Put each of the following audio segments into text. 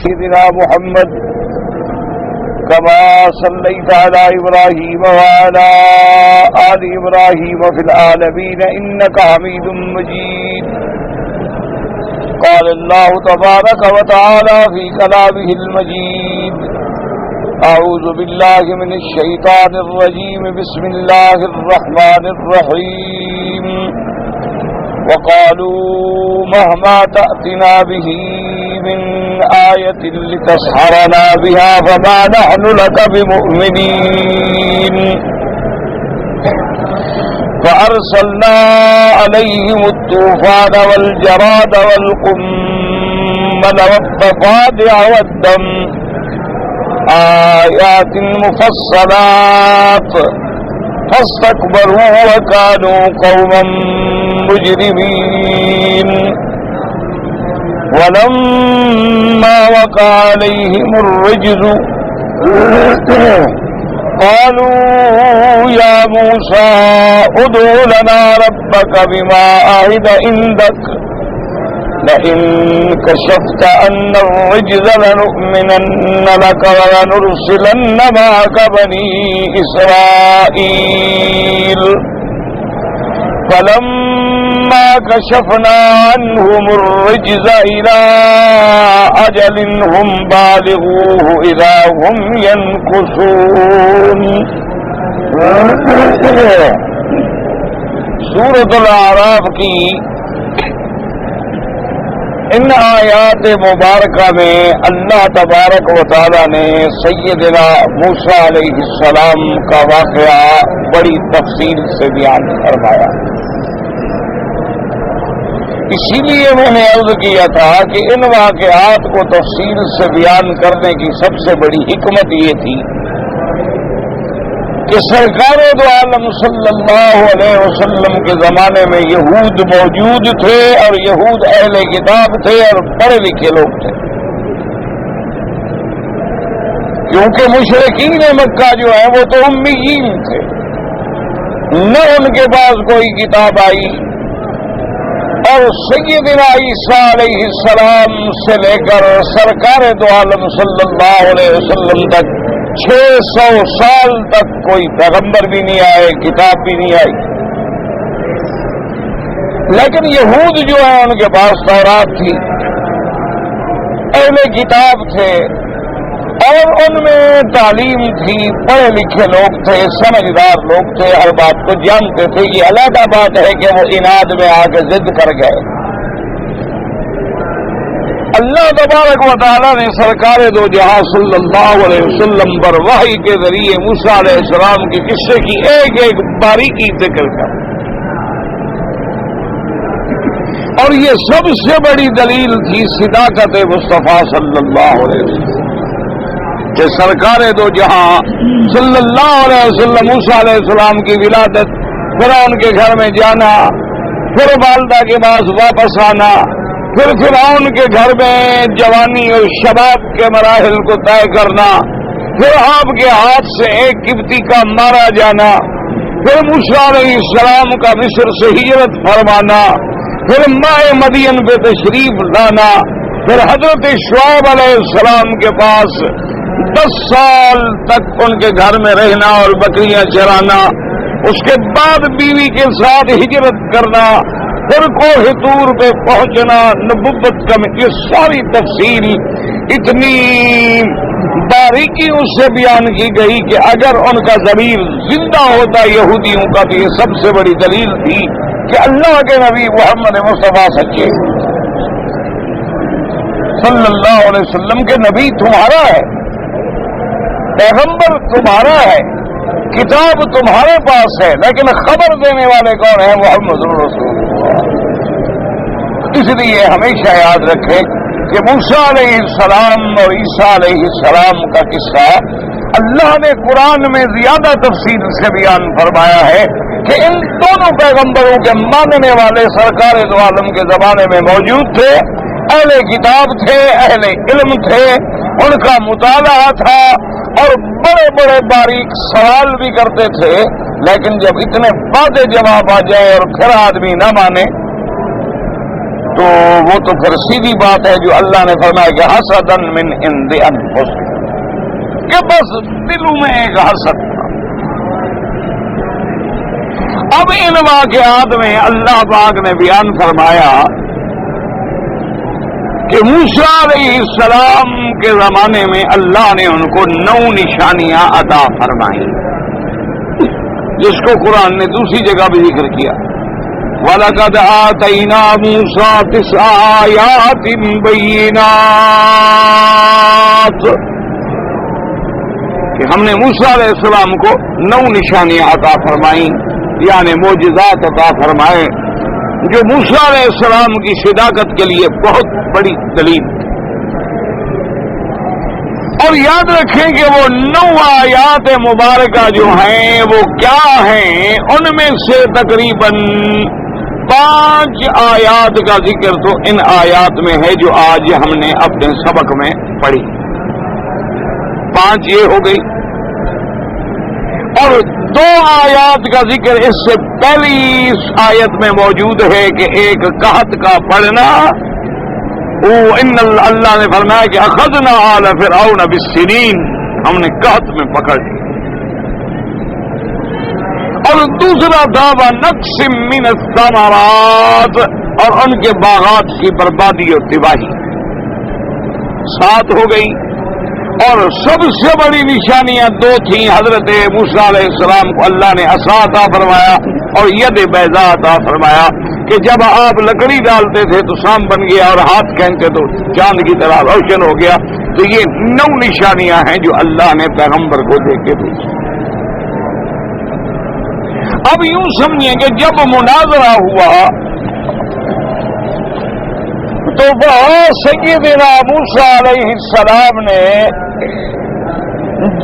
سيدنا محمد كما صليت على إبراهيم وعلى آل إبراهيم في العالمين إنك حميد مجيد. قال الله تبارك وتعالى في كلامه المجيد: أعوذ بالله من الشيطان الرجيم. بسم الله الرحمن الرحيم. وقالوا مهما تأتنا به من آية لتسحرنا بها فما نحن لك بمؤمنين. فأرسلنا عليهم الطوفان والجراد والقمل والضفادع والدم آيات مفصلات فاستكبروا وكانوا قوما مجرمين. ولما وقع عليهم الرجز قالوا يا موسى ادع لنا ربك بما عهد عندك لئن كشفت عنا الرجز لنؤمنن لك ولنرسلن معك بني إسرائيل. فلما كشفنا عنهم الرجز إلى أجل هم بالغوه إذا هم ينكثون. سورۃ الاعراف کی ان آیات مبارکہ میں اللہ تبارک و تعالی نے سیدنا موسیٰ علیہ السلام کا واقعہ بڑی تفصیل سے بیان فرمایا. اسی لیے میں نے عرض کیا تھا کہ ان واقعات کو تفصیل سے بیان کرنے کی سب سے بڑی حکمت یہ تھی کہ سرکار دو عالم صلی اللہ علیہ وسلم کے زمانے میں یہود موجود تھے اور یہود اہل کتاب تھے اور پڑھے لکھے لوگ تھے، کیونکہ مشرکین مکہ جو ہیں وہ تو امیین تھے، نہ ان کے پاس کوئی کتاب آئی. اور سیدنا عیسیٰ علیہ السلام سے لے کر سرکار دو عالم صلی اللہ علیہ وسلم تک 600 سال تک کوئی پیغمبر بھی نہیں آئے، کتاب بھی نہیں آئی. لیکن یہود جو ہیں ان کے پاس تورات تھی، اہل کتاب تھے اور ان میں تعلیم تھی، پڑھے لکھے لوگ تھے، سمجھدار لوگ تھے، ہر بات کو جانتے تھے. یہ علیحدہ بات ہے کہ وہ اناد میں آ کے ضد کر گئے. اللہ تبارک و تعالیٰ نے سرکار دو جہاں صلی اللہ علیہ وسلم پر وحی کے ذریعے موسیٰ علیہ السلام کے قصے کی ایک ایک باریکی ذکر کر، اور یہ سب سے بڑی دلیل تھی صداقت مصطفیٰ صلی اللہ علیہ وسلم کہ سرکار دو جہاں صلی اللہ علیہ وسلم موسیٰ علیہ السلام کی ولادت، فرعون کے گھر میں جانا، پھر والدہ کے پاس واپس آنا، پھر فرعون کے گھر میں جوانی اور شباب کے مراحل کو طے کرنا، پھر آپ کے ہاتھ سے ایک قبطی کا مارا جانا، پھر موسیٰ علیہ السلام کا مصر سے ہجرت فرمانا، پھر ماہ مدین پہ تشریف لانا، پھر حضرت شعیب علیہ السلام کے پاس 10 سال تک ان کے گھر میں رہنا اور بکریاں چرانا، اس کے بعد بیوی کے ساتھ ہجرت کرنا، پھر کوہ طور پہ پہنچنا، نبوت کا یہ ساری تفصیل اتنی باریکی اس سے بیان کی گئی کہ اگر ان کا ضمیر زندہ ہوتا یہودیوں کا تو یہ سب سے بڑی دلیل تھی کہ اللہ کے نبی محمد مصطفیٰ سچے صلی اللہ علیہ وسلم کے نبی تمہارا ہے، پیغمبر تمہارا ہے، کتاب تمہارے پاس ہے، لیکن خبر دینے والے کون ہیں؟ محمد رسول اللہ. اس لیے ہمیشہ یاد رکھیں کہ موسیٰ علیہ السلام اور عیسیٰ علیہ السلام کا قصہ اللہ نے قرآن میں زیادہ تفصیل سے بیان فرمایا ہے کہ ان دونوں پیغمبروں کے ماننے والے سرکار دو عالم کے زمانے میں موجود تھے، اہل کتاب تھے، اہل علم تھے، ان کا مطالعہ تھا اور بڑے بڑے باریک سوال بھی کرتے تھے. لیکن جب اتنے باتیں جواب آ جائے اور پھر آدمی نہ مانے تو وہ تو پھر سیدھی بات ہے جو اللہ نے فرمایا کہ حسدن من عند انفسہم، کہ بس دلوں میں ایک حسد تھا۔ اب ان واقعات میں اللہ پاک نے بیان فرمایا کہ موسیٰ علیہ السلام کے زمانے میں اللہ نے ان کو 9 نشانیاں عطا فرمائیں، جس کو قرآن نے دوسری جگہ بھی ذکر کیا، وَلَقَدْ آتَيْنَا مُوسَىٰ 9 آيَاتٍ بَيِّنَاتٍ، کہ ہم نے موسیٰ علیہ السلام کو 9 نشانیاں عطا فرمائیں، یعنی معجزات عطا فرمائے، جو موسیٰ علیہ السلام کی صداقت کے لیے بہت بڑی دلیل۔ اور یاد رکھیں کہ وہ 9 آیات مبارکہ جو ہیں وہ کیا ہیں، ان میں سے تقریباً 5 آیات کا ذکر تو ان آیات میں ہے جو آج ہم نے اپنے سبق میں پڑھی، 5 یہ ہو گئی، اور 2 آیات کا ذکر اس سے پہلی آیت میں موجود ہے کہ ایک قحط کا پڑنا، اللہ نے فرمایا کہ اخذنا آل فرعون بالسنین، ہم نے قحط میں پکڑ لی، اور دوسرا تھا وَنَقْصٍ مِّنَ الثَّمَرَاتِ، اور ان کے باغات کی بربادی اور تباہی، 7 ہو گئی۔ اور سب سے بڑی نشانیاں 2 تھیں، حضرت موسیٰ علیہ السلام کو اللہ نے عصا عطا فرمایا اور ید بیضاء عطا فرمایا، کہ جب آپ لکڑی ڈالتے تھے تو سام بن گیا، اور ہاتھ کھینچتے تو چاند کی طرح روشن ہو گیا۔ تو یہ 9 نشانیاں ہیں جو اللہ نے پیغمبر کو دے کے بھیجی۔ اب یوں سمجھیں کہ جب مناظرہ ہوا تو وہ سیدنا موسیٰ علیہ السلام نے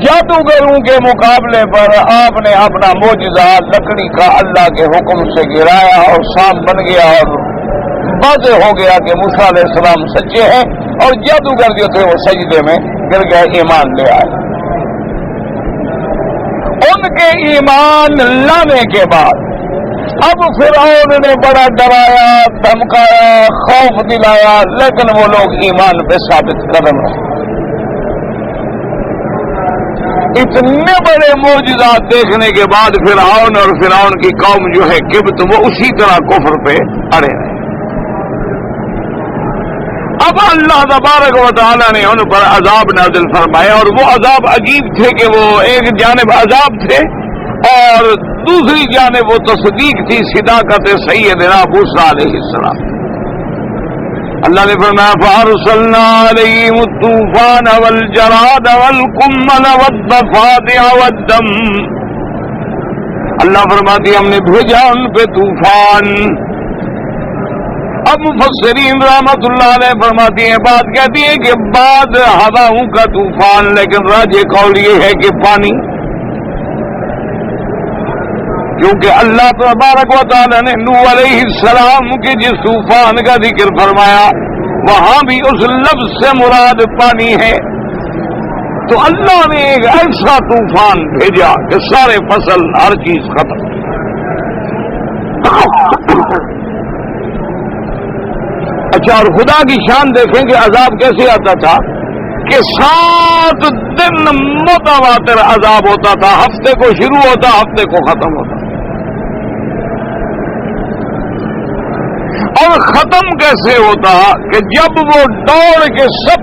جادوگروں کے مقابلے پر آپ نے اپنا معجزہ لکڑی کا اللہ کے حکم سے گرایا، اور سانپ بن گیا، اور واضح ہو گیا کہ موسیٰ علیہ السلام سچے ہیں، اور جادوگر جو تھے وہ سجدے میں گر گئے، ایمان لے آئے۔ ان کے ایمان لانے کے بعد اب فرعون نے بڑا ڈرایا، دھمکایا، خوف دلایا، لیکن وہ لوگ ایمان پہ ثابت قدم رہے۔ اتنے بڑے معجزات دیکھنے کے بعد فرعون اور فرعون کی قوم جو ہے قبط، وہ اسی طرح کفر پہ اڑے رہے۔ اب اللہ تبارک و تعالی نے ان پر عذاب نازل فرمایا، اور وہ عذاب عجیب تھے کہ وہ ایک جانب عذاب تھے اور دوسری جانب وہ تصدیق تھی صداقت سیدنا موسیٰ علیہ السلام۔ اللہ نے فرمایا فَأَرْسَلْنَا عَلَيْهِمُ الطُّوفَانَ وَالْجَرَادَ وَالْقُمَّلَ وَالضَّفَادِعَ وَالدَّمَ، اللہ فرماتی ہم نے بھیجا ان پہ طوفان۔ اب مفسرین رحمت اللہ علیہ فرماتی ہیں، بات کہتی ہے کہ بعد ہواؤں کا طوفان، لیکن راجح قول یہ ہے کہ پانی، کیونکہ اللہ تبارک و تعالی نے نوح علیہ السلام کے جس طوفان کا ذکر فرمایا وہاں بھی اس لفظ سے مراد پانی ہے، تو اللہ نے ایک ایسا طوفان بھیجا کہ سارے فصل ہر چیز ختم۔ اچھا، اور خدا کی شان دیکھیں کہ عذاب کیسے آتا تھا کہ 7 دن متواتر عذاب ہوتا تھا، ہفتے کو شروع ہوتا، ہفتے کو ختم ہوتا، اور ختم کیسے ہوتا کہ جب وہ دوڑ کے سب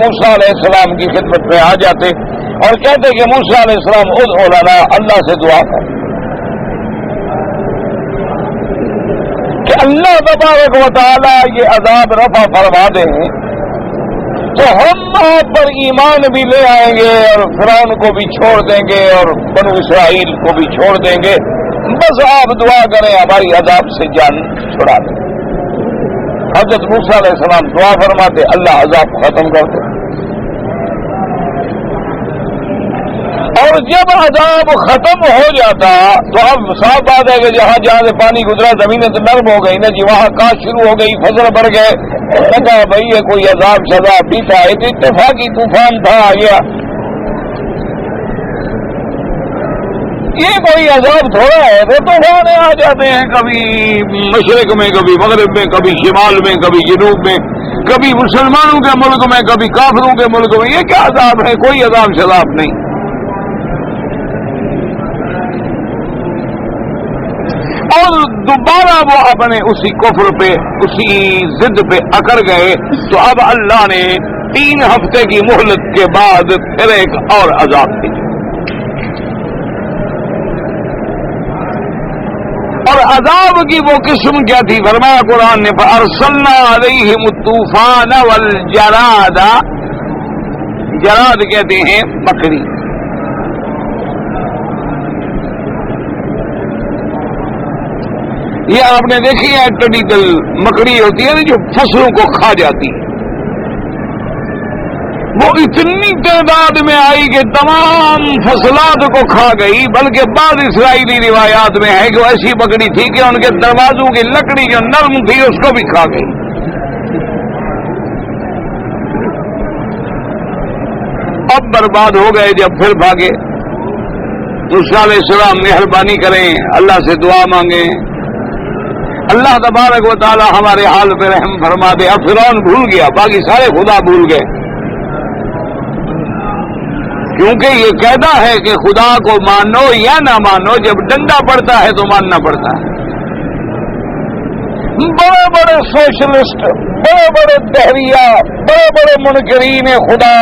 موسیٰ علیہ السلام کی خدمت میں آ جاتے اور کہتے کہ موسیٰ علیہ السلام ادعو لنا، اللہ سے دعا کر کہ اللہ تبارک و تعالی یہ عذاب رفع فرما دیں تو ہم آپ پر ایمان بھی لے آئیں گے، اور فرعون کو بھی چھوڑ دیں گے، اور بنو اسرائیل کو بھی چھوڑ دیں گے، بس آپ دعا کریں ہماری عذاب سے جان چھڑا دیں۔ حضرت موسیٰ علیہ السلام دعا فرماتے، اللہ عذاب ختم کرتے، اور جب عذاب ختم ہو جاتا تو اب صاف بات ہے کہ جہاں سے پانی گزرا زمینیں تو نرم ہو گئی نا جی، وہاں کاشت شروع ہو گئی، فصل بڑھ گئے، کہا بھائی یہ کوئی عذاب سزا پیتا ہے، تو اتفاقی طوفان تھا آ گیا۔ یہ کوئی عذاب تھوڑا ہے، وہ طوفان آ جاتے ہیں کبھی مشرق میں، کبھی مغرب میں، کبھی شمال میں، کبھی جنوب میں، کبھی مسلمانوں کے ملک میں، کبھی کافروں کے ملک میں. یہ کیا عذاب ہے؟ کوئی عذاب شذاب نہیں. اور دوبارہ وہ اپنے اسی کفر پہ، اسی ضد پہ اکڑ گئے، تو اب اللہ نے 3 ہفتے کی مہلت کے بعد پھر ایک اور عذاب دی. اور عذاب کی وہ قسم کیا تھی؟ فرمایا قرآن نے فَأَرْسَلْنَا عَلَيْهِمُ الطُّوفَانَ وَالْجَرَادَ. جراد کہتے ہیں مکڑی. یہ آپ نے دیکھی ہے ٹڈی دل مکڑی ہوتی ہے نا جو فصلوں کو کھا جاتی ہے. وہ اتنی تعداد میں آئی کہ تمام فصلات کو کھا گئی، بلکہ بعض اسرائیلی روایات میں ہے کہ وہ ایسی مکڑی تھی کہ ان کے دروازوں کی لکڑی جو نرم تھی اس کو بھی کھا گئی. اب برباد ہو گئے. جب پھر بھاگے موسیٰ علیہ السلام مہربانی کریں، اللہ سے دعا مانگیں، اللہ تبارک و تعالی ہمارے حال پہ رحم فرما دے. اب فرعون بھول گیا، باقی سارے خدا بھول گئے، کیونکہ یہ قاعدہ ہے کہ خدا کو مانو یا نہ مانو، جب ڈنڈا پڑتا ہے تو ماننا پڑتا ہے. بڑے بڑے سوشلسٹ، بڑے بڑے دہریہ، بڑے بڑے منکرین خدا،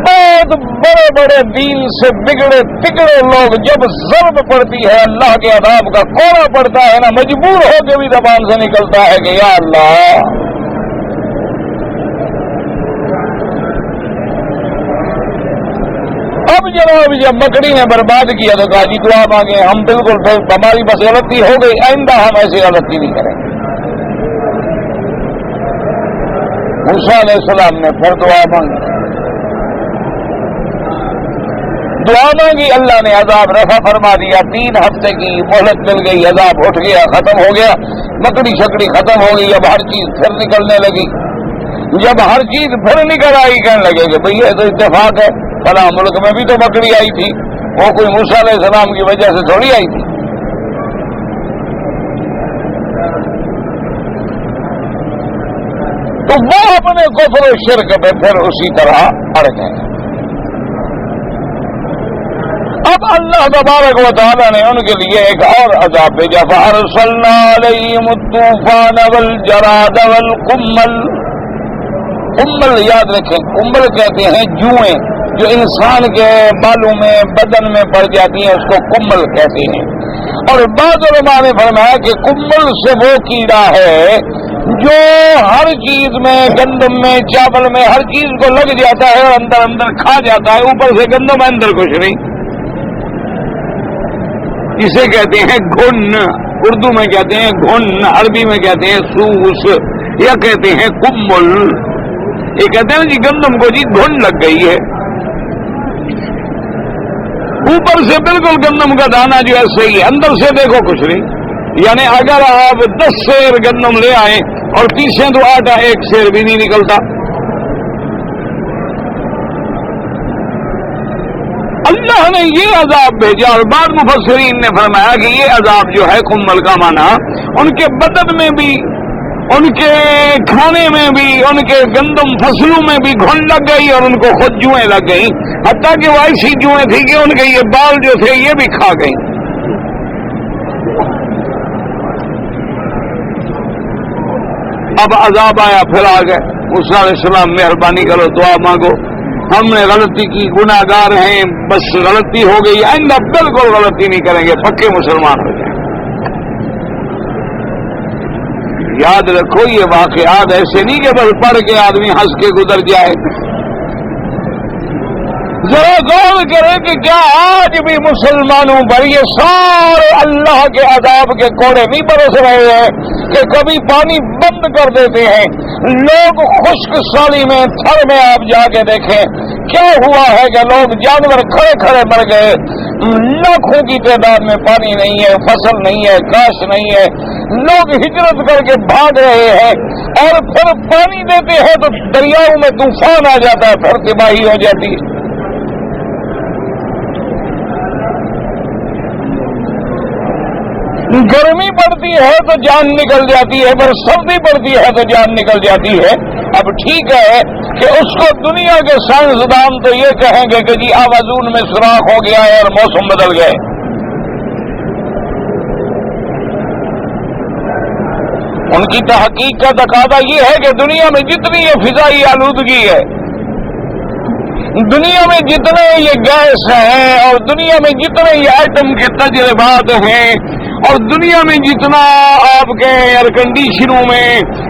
بہت بڑے بڑے دین سے بگڑے تگڑے لوگ جب ضرب پڑتی ہے اللہ کے عذاب کا، کوڑا پڑتا ہے نا، مجبور ہو کے بھی زبان سے نکلتا ہے کہ یا اللہ. اب جناب جب مکڑی نے برباد کیا تو کہا جی دعا مانگے، ہم بالکل ہماری بس غلطی ہو گئی، آئندہ ہم ایسی غلطی نہیں کریں گے. موسیٰ علیہ السلام نے پھر دعا مانگی، دعا مانگی، اللہ نے عذاب رفع فرما دیا. 3 ہفتے کی مہلت مل گئی، عذاب اٹھ گیا، ختم ہو گیا، مکڑی شکڑی ختم ہو گئی. اب ہر چیز پھر نکلنے لگی. جب ہر چیز پھر نکل آئی، کہنے لگے کہ بھئی یہ تو اتفاق ہے، فلاں ملک میں بھی تو مکڑی آئی تھی، وہ کوئی موسیٰ علیہ السلام کی وجہ سے تھوڑی آئی تھی. تو وہ اپنے کفر و شرک پہ پھر اسی طرح اڑ گئے. اب اللہ تبارک و تعالیٰ نے ان کے لیے ایک اور عذاب بھیجا. فَأَرْسَلْنَا عَلَيْهِمُ الطُّوفَانَ وَالْجَرَادَ وَالْقُمَّلَ. قمل یاد رکھیں، قمل کہتے ہیں جوئیں جو انسان کے بالوں میں بدن میں پڑ جاتی ہیں، اس کو قمل کہتے ہیں. اور بعض علماء نے فرمایا کہ قمل سے وہ کیڑا ہے جو ہر چیز میں، گندم میں، چاول میں، ہر چیز کو لگ جاتا ہے اور اندر اندر کھا جاتا ہے، اوپر سے گندم اندر کچھ نہیں. جسے کہتے ہیں گھن، اردو میں کہتے ہیں گھن، عربی میں کہتے ہیں سوس، یا کہتے ہیں کمل. یہ کہتے ہیں جی گندم کو جی گھن لگ گئی ہے، اوپر سے بالکل گندم کا دانہ جو ہے صحیح ہے، اندر سے دیکھو کچھ نہیں. یعنی اگر آپ 10 سیر گندم لے آئیں اور پیسیں تو آٹا 1 سیر بھی نہیں نکلتا. اللہ نے یہ عذاب بھیجا. اور بعض مفسرین نے فرمایا کہ یہ عذاب جو ہے کمل کا معنی ان کے بدن میں بھی، ان کے کھانے میں بھی، ان کے گندم فصلوں میں بھی گھن لگ گئی اور ان کو خود جوئیں لگ گئی، حتیٰ کہ وہ ایسی جوئیں تھی کہ ان کے یہ بال جو تھے یہ بھی کھا گئی. اب عذاب آیا، پھر آ گئے. موسیٰ علیہ السلام مہربانی کرو، دعا مانگو، ہم نے غلطی کی، گناہ گار ہیں، بس غلطی ہو گئی، آئندہ بالکل غلطی نہیں کریں گے، پکے مسلمان ہو جائیں. یاد رکھو یہ واقعات ایسے نہیں کہ بس پڑھ کے آدمی ہنس کے گزر جائے. ذرا غور کرے کہ کیا آج بھی مسلمانوں پر یہ سارے اللہ کے عذاب کے کوڑے نہیں برس رہے ہیں کہ کبھی پانی بند کر دیتے ہیں. لوگ خشک سالی میں، تھر میں آپ جا کے دیکھیں کیا ہوا ہے کہ لوگ، جانور کھڑے کھڑے مر گئے، لاکھوں کی تعداد میں پانی نہیں ہے، فصل نہیں ہے، کاش نہیں ہے، لوگ ہجرت کر کے بھاگ رہے ہیں، اور پھر پانی دیتے ہیں تو دریاؤں میں طوفان آ جاتا ہے، پھر تباہی ہو جاتی ہے. گرمی پڑتی ہے تو جان نکل جاتی ہے، پر سردی پڑتی ہے تو جان نکل جاتی ہے۔ اب ٹھیک ہے کہ اس کو دنیا کے سائنسدان تو یہ کہیں گے کہ جی آوازون میں سوراخ ہو گیا ہے اور موسم بدل گئے۔ ان کی تحقیق کا تقاضا یہ ہے کہ دنیا میں جتنی یہ فضائی آلودگی ہے، دنیا میں جتنے یہ گیس ہیں، اور دنیا میں جتنے یہ ایٹم کے تجربات ہیں، اور دنیا میں جتنا آپ کے ایئر کنڈیشنوں میں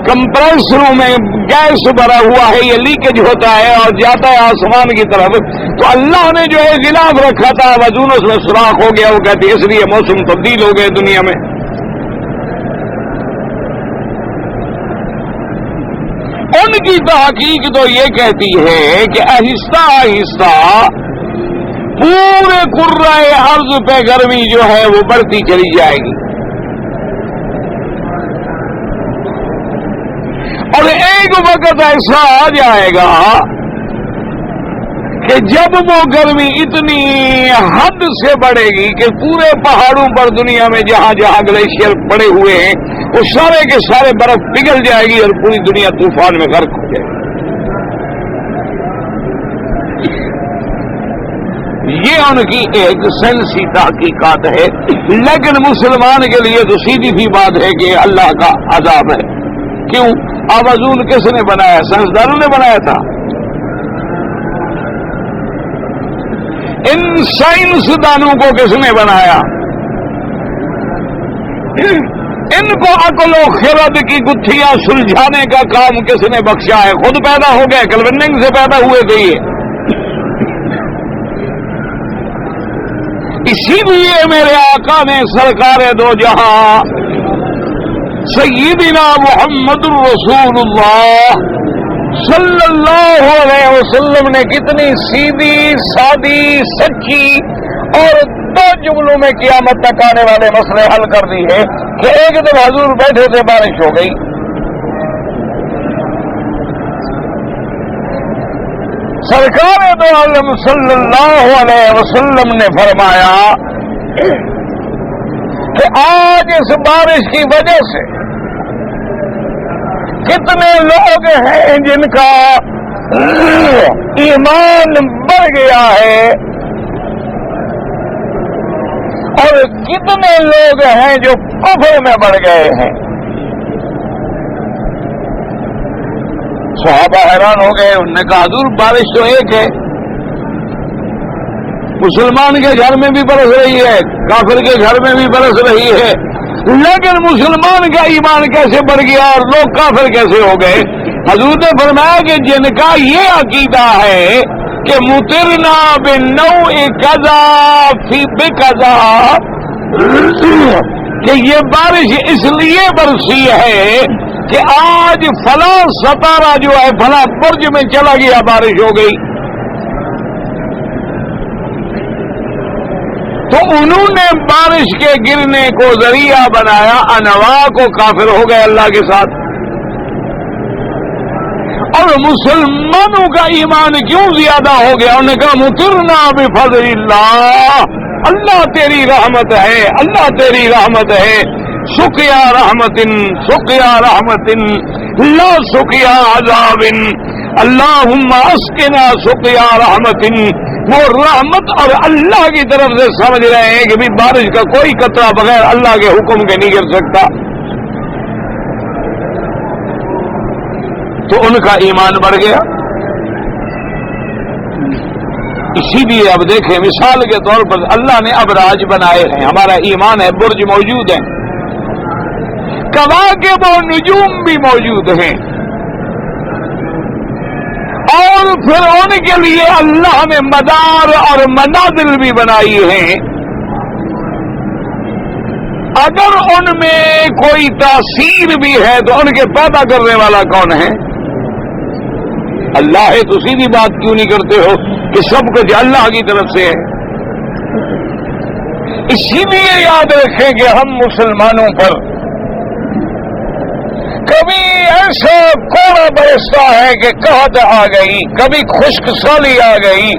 کمپریسروں میں گیس بھرا ہوا ہے، یہ لیکیج ہوتا ہے اور جاتا ہے آسمان کی طرف، تو اللہ نے جو ہے غلاف رکھا تھا وزنوں میں سوراخ ہو گیا، وہ کہتے اس لیے موسم تبدیل ہو گئے دنیا میں۔ ان کی تحقیق تو یہ کہتی ہے کہ آہستہ آہستہ پورے کرۂ ارض پہ گرمی جو ہے وہ بڑھتی چلی جائے گی، اور ایک وقت ایسا آ جائے گا کہ جب وہ گرمی اتنی حد سے بڑھے گی کہ پورے پہاڑوں پر دنیا میں جہاں جہاں گلیشیئر پڑے ہوئے ہیں وہ سارے کے سارے برف پگھل جائے گی اور پوری دنیا طوفان میں غرق ہو جائے گی۔ یہ ان کی ایک سائنسی تحقیقات ہے، لیکن مسلمان کے لیے تو سیدھی سی بات ہے کہ اللہ کا عذاب ہے۔ کیوں؟ آوازون کس نے بنایا؟ سائنسدانوں نے بنایا تھا۔ ان سائنسدانوں کو کس نے بنایا؟ ان کو عقل و خرد کی گتھیاں سلجھانے کا کام کس نے بخشا ہے؟ خود پیدا ہو گئے، کلوننگ سے پیدا ہوئے تھے یہ۔ اسی لیے میرے آقا نے سرکار دو جہاں سیدنا محمد الرسول اللہ صلی اللہ علیہ وسلم نے کتنی سیدھی سادی سچی اور دو جملوں میں قیامت تک آنے والے مسئلے حل کر دی ہے کہ ایک دن حضور بیٹھے تھے، بارش ہو گئی، سرکار دو عالم صلی اللہ علیہ وسلم نے فرمایا کہ آج اس بارش کی وجہ سے کتنے لوگ ہیں جن کا ایمان بڑھ گیا ہے، اور کتنے لوگ ہیں جو کفر میں بڑھ گئے ہیں۔ صحابہ حیران ہو گئے، انہوں نے کہا حضور بارش تو ایک ہے، مسلمان کے گھر میں بھی برس رہی ہے، کافر کے گھر میں بھی برس رہی ہے، لیکن مسلمان کا ایمان کیسے بڑھ گیا اور لوگ کافر کیسے ہو گئے؟ حضور نے فرمایا کہ جن کا یہ عقیدہ ہے کہ مطرنا بنوع کذا فی بکذا، کہ یہ بارش اس لیے برسی ہے کہ آج فلاں ستارہ جو ہے فلاں برج میں چلا گیا، بارش ہو گئی، تو انہوں نے بارش کے گرنے کو ذریعہ بنایا، انواع کو کافر ہو گئے اللہ کے ساتھ۔ اور مسلمانوں کا ایمان کیوں زیادہ ہو گیا؟ انہوں نے کہا مطرنا بفضل اللہ، اللہ تیری رحمت ہے، اللہ تیری رحمت ہے، سقیا رحمت لا سقیا عذاب، اللہم اسقنا سقیا رحمت۔ وہ رحمت اور اللہ کی طرف سے سمجھ رہے ہیں کہ بھی بارش کا کوئی قطرہ بغیر اللہ کے حکم کے نہیں گر سکتا، تو ان کا ایمان بڑھ گیا۔ اسی لیے اب دیکھیں مثال کے طور پر اللہ نے ابراج بنائے ہیں، ہمارا ایمان ہے، برج موجود ہیں، کواکب و نجوم بھی موجود ہیں، اور پھر ان کے لیے اللہ نے مدار اور منازل بھی بنائی ہیں۔ اگر ان میں کوئی تاثیر بھی ہے تو ان کے پیدا کرنے والا کون ہے؟ اللہ ہے۔ تو سیدھی بات کیوں نہیں کرتے ہو کہ سب کچھ اللہ کی طرف سے ہے؟ اسی لیے یاد رکھیں کہ ہم مسلمانوں پر کبھی ایسا کوڑا برستا ہے کہ قحط آ گئی، کبھی خشک سالی آ گئی،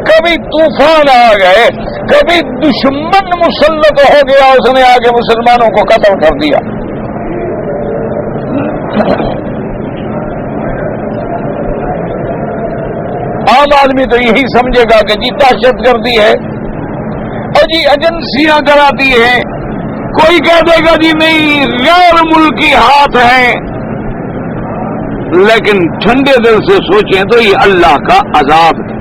کبھی طوفان آ گئے، کبھی دشمن مسلط ہو گیا، اس نے آگے مسلمانوں کو قتل کر دیا۔ عام آدمی تو یہی سمجھے گا کہ جی دہشت گردی ہے اور جی ایجنسیاں کراتی ہیں، کوئی کہہ دے گا جی نہیں غیر ملکی ہاتھ ہیں، لیکن ٹھنڈے دل سے سوچیں تو یہ اللہ کا عذاب ہے۔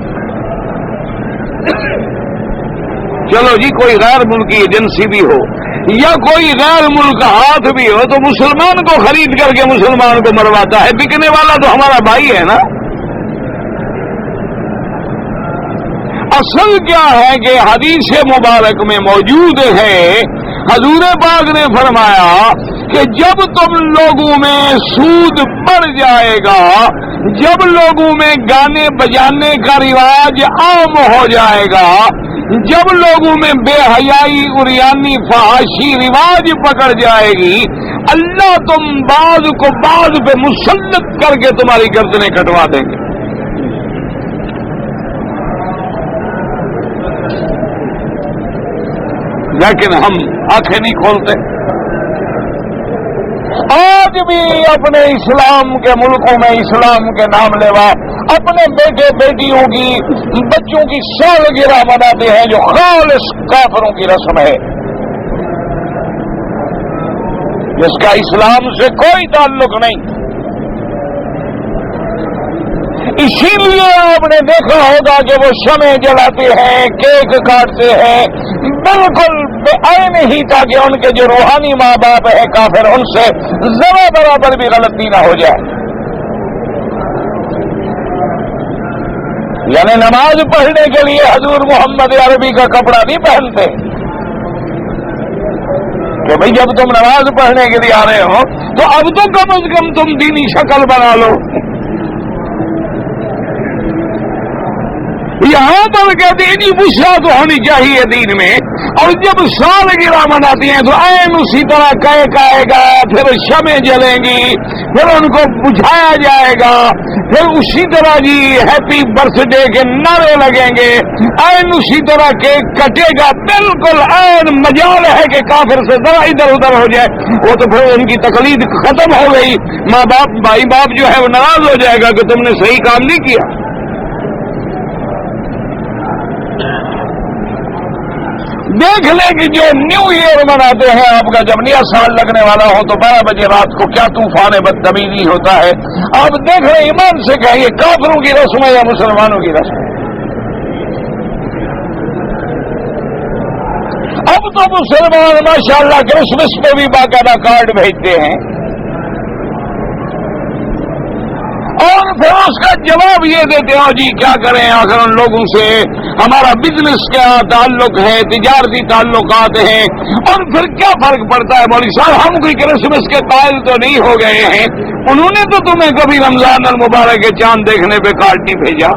چلو جی کوئی غیر ملکی ایجنسی بھی ہو یا کوئی غیر ملک ہاتھ بھی ہو تو مسلمان کو خرید کر کے مسلمان کو مرواتا ہے، بکنے والا تو ہمارا بھائی ہے نا۔ اصل کیا ہے کہ حدیث مبارک میں موجود ہے، حضور پاک نے فرمایا کہ جب تم لوگوں میں سود بڑھ جائے گا، جب لوگوں میں گانے بجانے کا رواج عام ہو جائے گا، جب لوگوں میں بے حیائی عریانی فحاشی رواج پکڑ جائے گی، اللہ تم بعض کو بعض پہ مسلط کر کے تمہاری گردنیں کٹوا دیں گے۔ لیکن ہم آنکھیں نہیں کھولتے۔ آج بھی اپنے اسلام کے ملکوں میں اسلام کے نام لیوا اپنے بیٹے بیٹیوں کی بچوں کی سالگرہ مناتے ہیں جو خالص کافروں کی رسم ہے، جس کا اسلام سے کوئی تعلق نہیں۔ اسی لیے آپ نے دیکھا ہوگا کہ وہ شمع جلاتے ہیں، کیک کاٹتے ہیں، بالکل بے عین ہی تاکہ ان کے جو روحانی ماں باپ ہے کافر، ان سے ذرا برابر بھی غلطی نہ ہو جائے۔ یعنی نماز پڑھنے کے لیے حضور محمد عربی کا کپڑا نہیں پہنتے کہ بھئی جب تم نماز پڑھنے کے لیے آ رہے ہو تو اب تو کم از کم تم دینی شکل بنا لو۔ یہاں پر کہتے ہیں جی بشرا تو ہونی چاہیے دین میں، اور جب سالگرہ مناتی ہیں تو عین اسی طرح کیک آئے گا، پھر شمع جلیں گی، پھر ان کو بجھایا جائے گا، پھر اسی طرح جی ہیپی برتھ ڈے کے نعرے لگیں گے، عین اسی طرح کیک کٹے گا، بالکل عین مجال ہے کہ کافر سے ذرا ادھر ادھر ہو جائے، وہ تو پھر ان کی تقلید ختم ہو گئی، ماں باپ بھائی باپ جو ہے وہ ناراض ہو جائے گا کہ تم نے صحیح کام نہیں کیا۔ دیکھ لیں کہ جو نیو ایئر مناتے ہیں آپ کا جب نیا سال لگنے والا ہو تو 12 بجے رات کو کیا طوفان بدتمیزی ہوتا ہے۔ آپ دیکھ رہے ہیں، ایمان سے کہیے کافروں کی رسم ہے یا مسلمانوں کی رسم ہے؟ اب تو مسلمان ماشاءاللہ کرسمس پہ بھی باقاعدہ کارڈ بھیجتے ہیں، اور پھر اس کا جواب یہ دیتے ہو جی کیا کریں، آخر ان لوگوں سے ہمارا بزنس کا تعلق ہے، تجارتی تعلقات ہیں، اور پھر کیا فرق پڑتا ہے مولوی صاحب، ہم کوئی کرسمس کے قائل تو نہیں ہو گئے ہیں، انہوں نے تو تمہیں کبھی رمضان المبارک کے چاند دیکھنے پہ کارڈ نہیں بھیجا،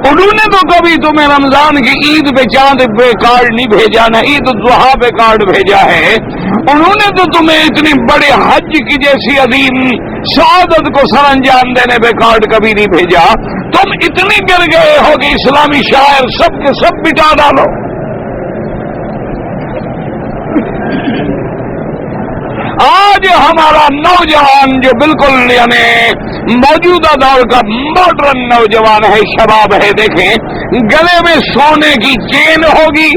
انہوں نے تو کبھی تمہیں رمضان کی عید پہ چاند پہ کارڈ نہیں بھیجا، نہ عید الضحیٰ پہ کارڈ بھیجا ہے، انہوں نے تو تمہیں اتنی بڑے حج کی جیسی عظیم سعادت کو سر انجام دینے پہ کارڈ کبھی نہیں بھیجا، تم اتنی گر گئے ہو کہ اسلامی شاعر سب کے سب مٹا ڈالو۔ آج ہمارا نوجوان جو بالکل یعنی موجودہ دور کا ماڈرن نوجوان ہے، شباب ہے، دیکھیں گلے میں سونے کی چین ہوگی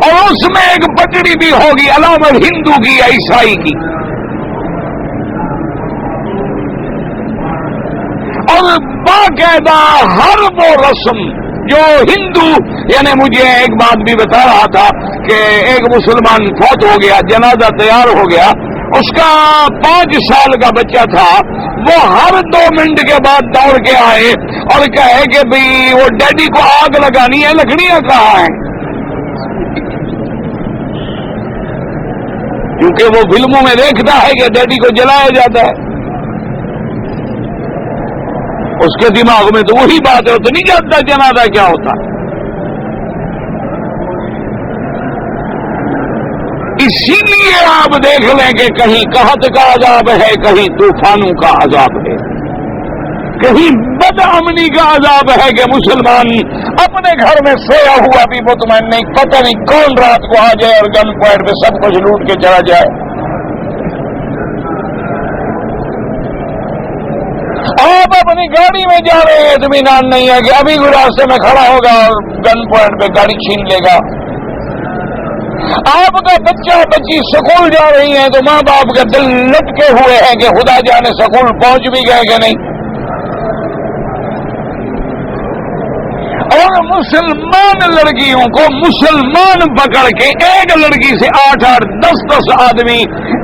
اور اس میں ایک پٹڑی بھی ہوگی علامت ہندو کی یا عیسائی کی، اور باقاعدہ ہر وہ رسم جو ہندو، یعنی مجھے ایک بات بھی بتا رہا تھا کہ ایک مسلمان فوت ہو گیا، جنازہ تیار ہو گیا، اس کا 5 سال کا بچہ تھا، وہ ہر 2 منٹ کے بعد دوڑ کے آئے اور کہے کہ بھئی وہ ڈیڈی کو آگ لگانی ہے، لکڑیاں کہاں ہیں؟ کیونکہ وہ فلموں میں دیکھتا ہے کہ ڈیڈی کو جلایا جاتا ہے، اس کے دماغ میں تو وہی بات ہے، وہ تو نہیں جانتا جنازہ کیا ہوتا۔ اسی لیے آپ دیکھ لیں کہ کہیں قحط کا عذاب ہے، کہیں طوفانوں کا عذاب ہے، کہیں امنی کا عذاب ہے کہ مسلمان اپنے گھر میں سویا ہوا بھی مطمئن نہیں، پتہ نہیں کون رات کو آ جائے اور گن پوائنٹ پہ سب کچھ لوٹ کے چلا جائے۔ آپ اپنی گاڑی میں جا رہے ہیں، اطمینان نہیں ہے کہ ابھی کوئی راستے میں کھڑا ہوگا اور گن پوائنٹ پہ گاڑی چھین لے گا۔ آپ کا بچہ بچی سکول جا رہی ہیں تو ماں باپ کا دل لٹکے ہوئے ہیں کہ خدا جانے سکول پہنچ بھی گئے کہ نہیں۔ اور مسلمان لڑکیوں کو مسلمان پکڑ کے ایک لڑکی سے 8-8 10-10 آدمی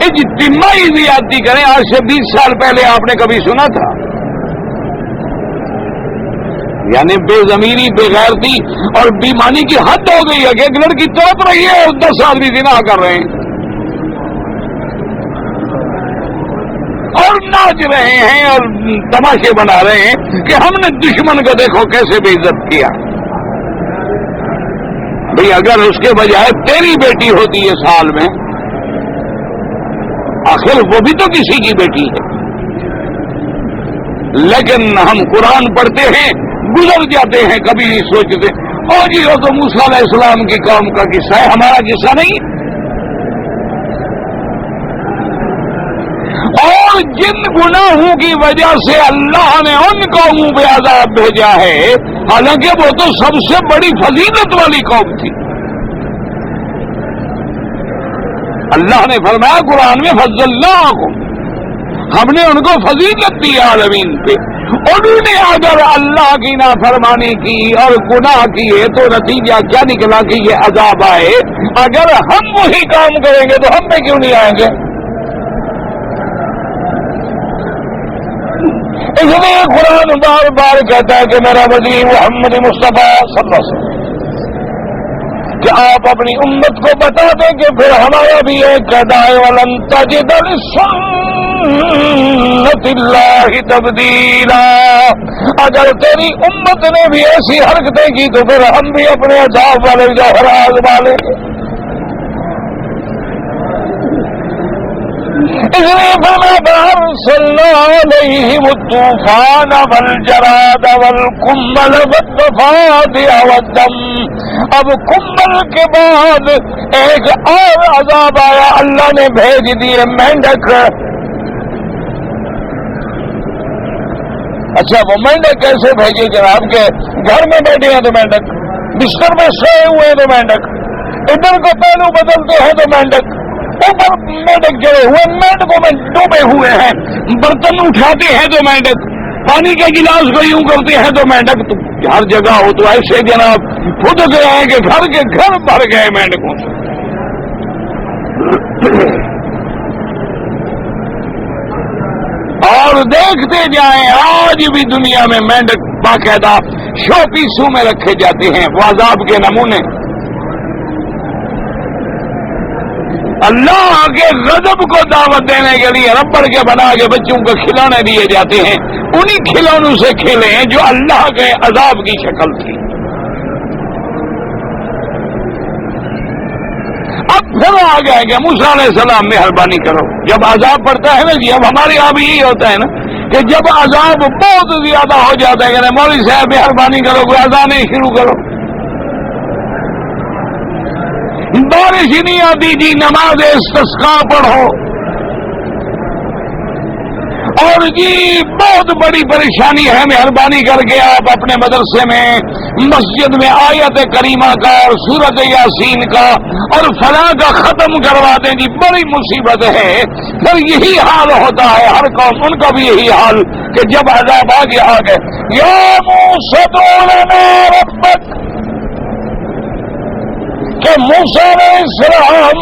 اجتماعی زیادتی کریں، آج سے 20 سال پہلے آپ نے کبھی سنا تھا؟ یعنی بے ضمیری، بے غیرتی اور بیمانی کی حد ہو گئی ہے کہ ایک لڑکی تڑپ رہی ہے اور 10 آدمی زنا کر رہے ہیں اور ناچ رہے ہیں اور تماشے بنا رہے ہیں کہ ہم نے دشمن کو دیکھو کیسے بے عزت کیا۔ بھئی اگر اس کے بجائے تیری بیٹی ہوتی ہے سال میں، آخر وہ بھی تو کسی کی بیٹی ہے، لیکن ہم قرآن پڑھتے ہیں، گزر جاتے ہیں، کبھی نہیں سوچتے اور جی وہ تو موسیٰ علیہ السلام کی قوم کا قصہ ہے، ہمارا قصہ نہیں۔ اور جن گناہوں کی وجہ سے اللہ نے ان قوموں پہ عذاب بھیجا ہے، حالانکہ وہ تو سب سے بڑی فضیلت والی قوم تھی۔ اللہ نے فرمایا قرآن میں فضلناہم، ہم نے ان کو فضیلت دی عالمین پہ۔ انہوں نے اگر اللہ کی نافرمانی کی اور گناہ کیے تو نتیجہ کیا نکلا کہ یہ عذاب آئے۔ اگر ہم وہی کام کریں گے تو ہم پہ کیوں نہیں آئیں گے؟ اس لیے قرآن بار بار کہتا ہے کہ میرا ولی محمد مصطفیٰ صلی اللہ علیہ وسلم کہ آپ اپنی امت کو بتا دیں کہ پھر ہمارا بھی ایک قاعدہ ہے وَلَن تَجِدَ لِسُنَّتِ اللَّهِ تَبْدِيلًا، اگر تیری امت نے بھی ایسی حرکتیں کی تو پھر ہم بھی اپنے عذاب والے جوہر آزما لیں گے۔ اس لیے فَأَرْسَلْنَا عَلَيْهِمُ الطُّوفَانَ وَالْجَرَادَ وَالْقُمَّلَ وَالضَّفَادِعَ وَالدَّمَ۔ اب کمبل کے بعد ایک اور عذاب آیا، اللہ نے بھیج دیے مینڈک۔ اچھا وہ مینڈک کیسے بھیجے جناب؟ کے گھر میں بیٹھے ہیں تو مینڈک، بستر میں سوئے ہوئے ہیں تو مینڈک، ادھر کو پہلو بدلتے ہیں تو مینڈک، اوپر مینڈک جڑے ہوئے، مینڈکوں میں ڈوبے ہوئے ہیں، برتن اٹھاتے ہیں تو مینڈک، پانی کے گلاس کو یوں کرتے ہیں تو مینڈک، تو ہر جگہ ہو تو ایسے جناب خود گئے ہیں کہ گھر کے گھر بھر گئے مینڈکوں سے۔ اور دیکھتے جائیں آج بھی دنیا میں مینڈک باقاعدہ شو پیسوں میں رکھے جاتے ہیں، وہ عذاب کے نمونے۔ اللہ کے غضب کو دعوت دینے کے لیے ربڑ کے بنا کے بچوں کو کھلونے دیے جاتے ہیں، انہی کھلونوں سے کھیلے ہیں جو اللہ کے عذاب کی شکل تھی۔ اب پھر آ گئے کہ موسیٰ علیہ السلام مہربانی کرو۔ جب عذاب پڑتا ہے نا جی، اب ہمارے یہاں بھی یہی ہوتا ہے نا کہ جب عذاب بہت زیادہ ہو جاتا ہے کہ مولوی صاحب مہربانی کرو، کوئی اذانیں شروع کرو، بارش ہی نہیں آتی جی نماز استسقاء پڑھو، اور جی بہت بڑی پریشانی ہے، مہربانی کر کے آپ اپنے مدرسے میں مسجد میں آیت کریمہ کا اور سورۃ یاسین کا اور فلاں کا ختم کروا دیں جی، بڑی مصیبت ہے۔ پھر یہی حال ہوتا ہے ہر قوم، ان کا بھی یہی حال کہ جب عذاب آ گئے یا موسیٰ ادع لنا ربک، کہ موسیٰ علیہ السلام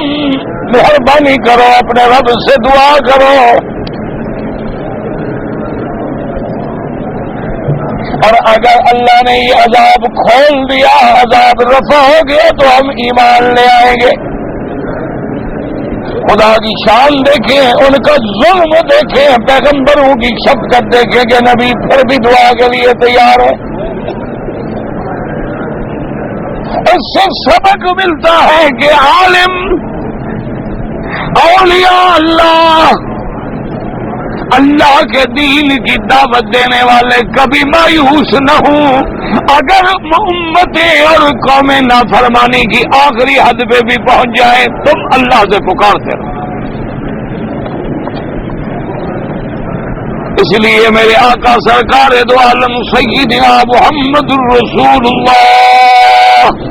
مہربانی کرو اپنے رب سے دعا کرو، اور اگر اللہ نے یہ عذاب کھول دیا، عذاب رفع ہو گیا تو ہم ایمان لے آئیں گے۔ خدا کی شان دیکھیں، ان کا ظلم دیکھیں، پیغمبروں کی شفقت دیکھیں کہ نبی پھر بھی دعا کے لیے تیار ہے۔ اس سے سبق ملتا ہے کہ عالم، اولیاء اللہ، اللہ کے دین کی دعوت دینے والے کبھی مایوس نہ ہوں. اگر امتیں اور قومیں نافرمانی کی آخری حد پہ بھی پہنچ جائیں تم اللہ سے پکارتے رہو. اس لیے میرے آقا سرکار دو عالم سیدنا محمد الرسول اللہ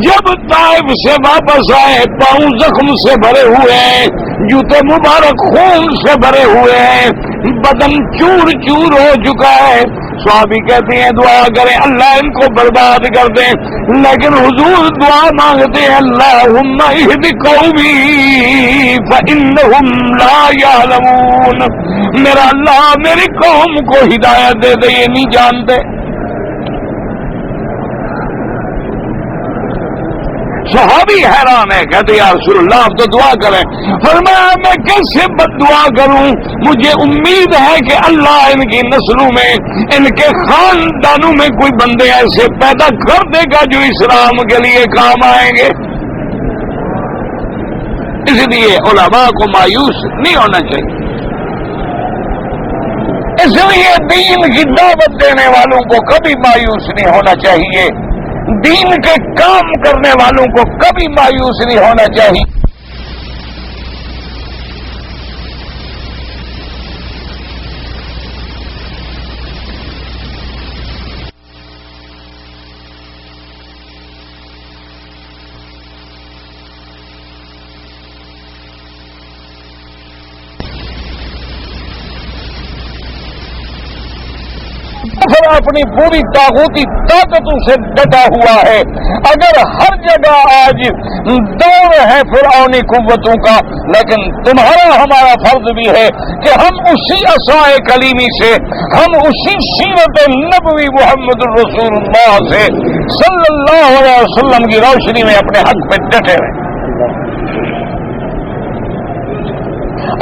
جب طائف سے واپس آئے پاؤں زخم سے بھرے ہوئے ہیں, جوتے مبارک خون سے بھرے ہوئے ہیں, بدن چور چور ہو چکا ہے. صحابی کہتے ہیں دعا کریں اللہ ان کو برباد کر دیں, لیکن حضور دعا مانگتے ہیں اللہم اہد قومی فإنہم لا یعلمون. میرا اللہ میری قوم کو ہدایت دے دے, یہ نہیں جانتے. صحابی حیران ہے, کہتے یا رسول اللہ آپ تو دعا کریں. فرمایا میں کیسے بد دعا کروں, مجھے امید ہے کہ اللہ ان کی نسلوں میں ان کے خاندانوں میں کوئی بندے ایسے پیدا کر دے گا جو اسلام کے لیے کام آئیں گے. اس لیے علماء کو مایوس نہیں ہونا چاہیے. اس لیے دین کی دعوت دینے والوں کو کبھی مایوس نہیں ہونا چاہیے, دین کے کام کرنے والوں کو کبھی مایوس نہیں ہونا چاہیے. اپنی پوری طاغوتی طاقتوں سے ڈٹا ہوا ہے. اگر ہر جگہ آج دور ہے فرعونی قوتوں کا, لیکن تمہارا ہمارا فرض بھی ہے کہ ہم اسی عصائے کلیمی سے, ہم اسی سیرت نبوی محمد الرسول اللہ سے صلی اللہ علیہ وسلم کی روشنی میں اپنے حق پہ ڈٹے رہیں.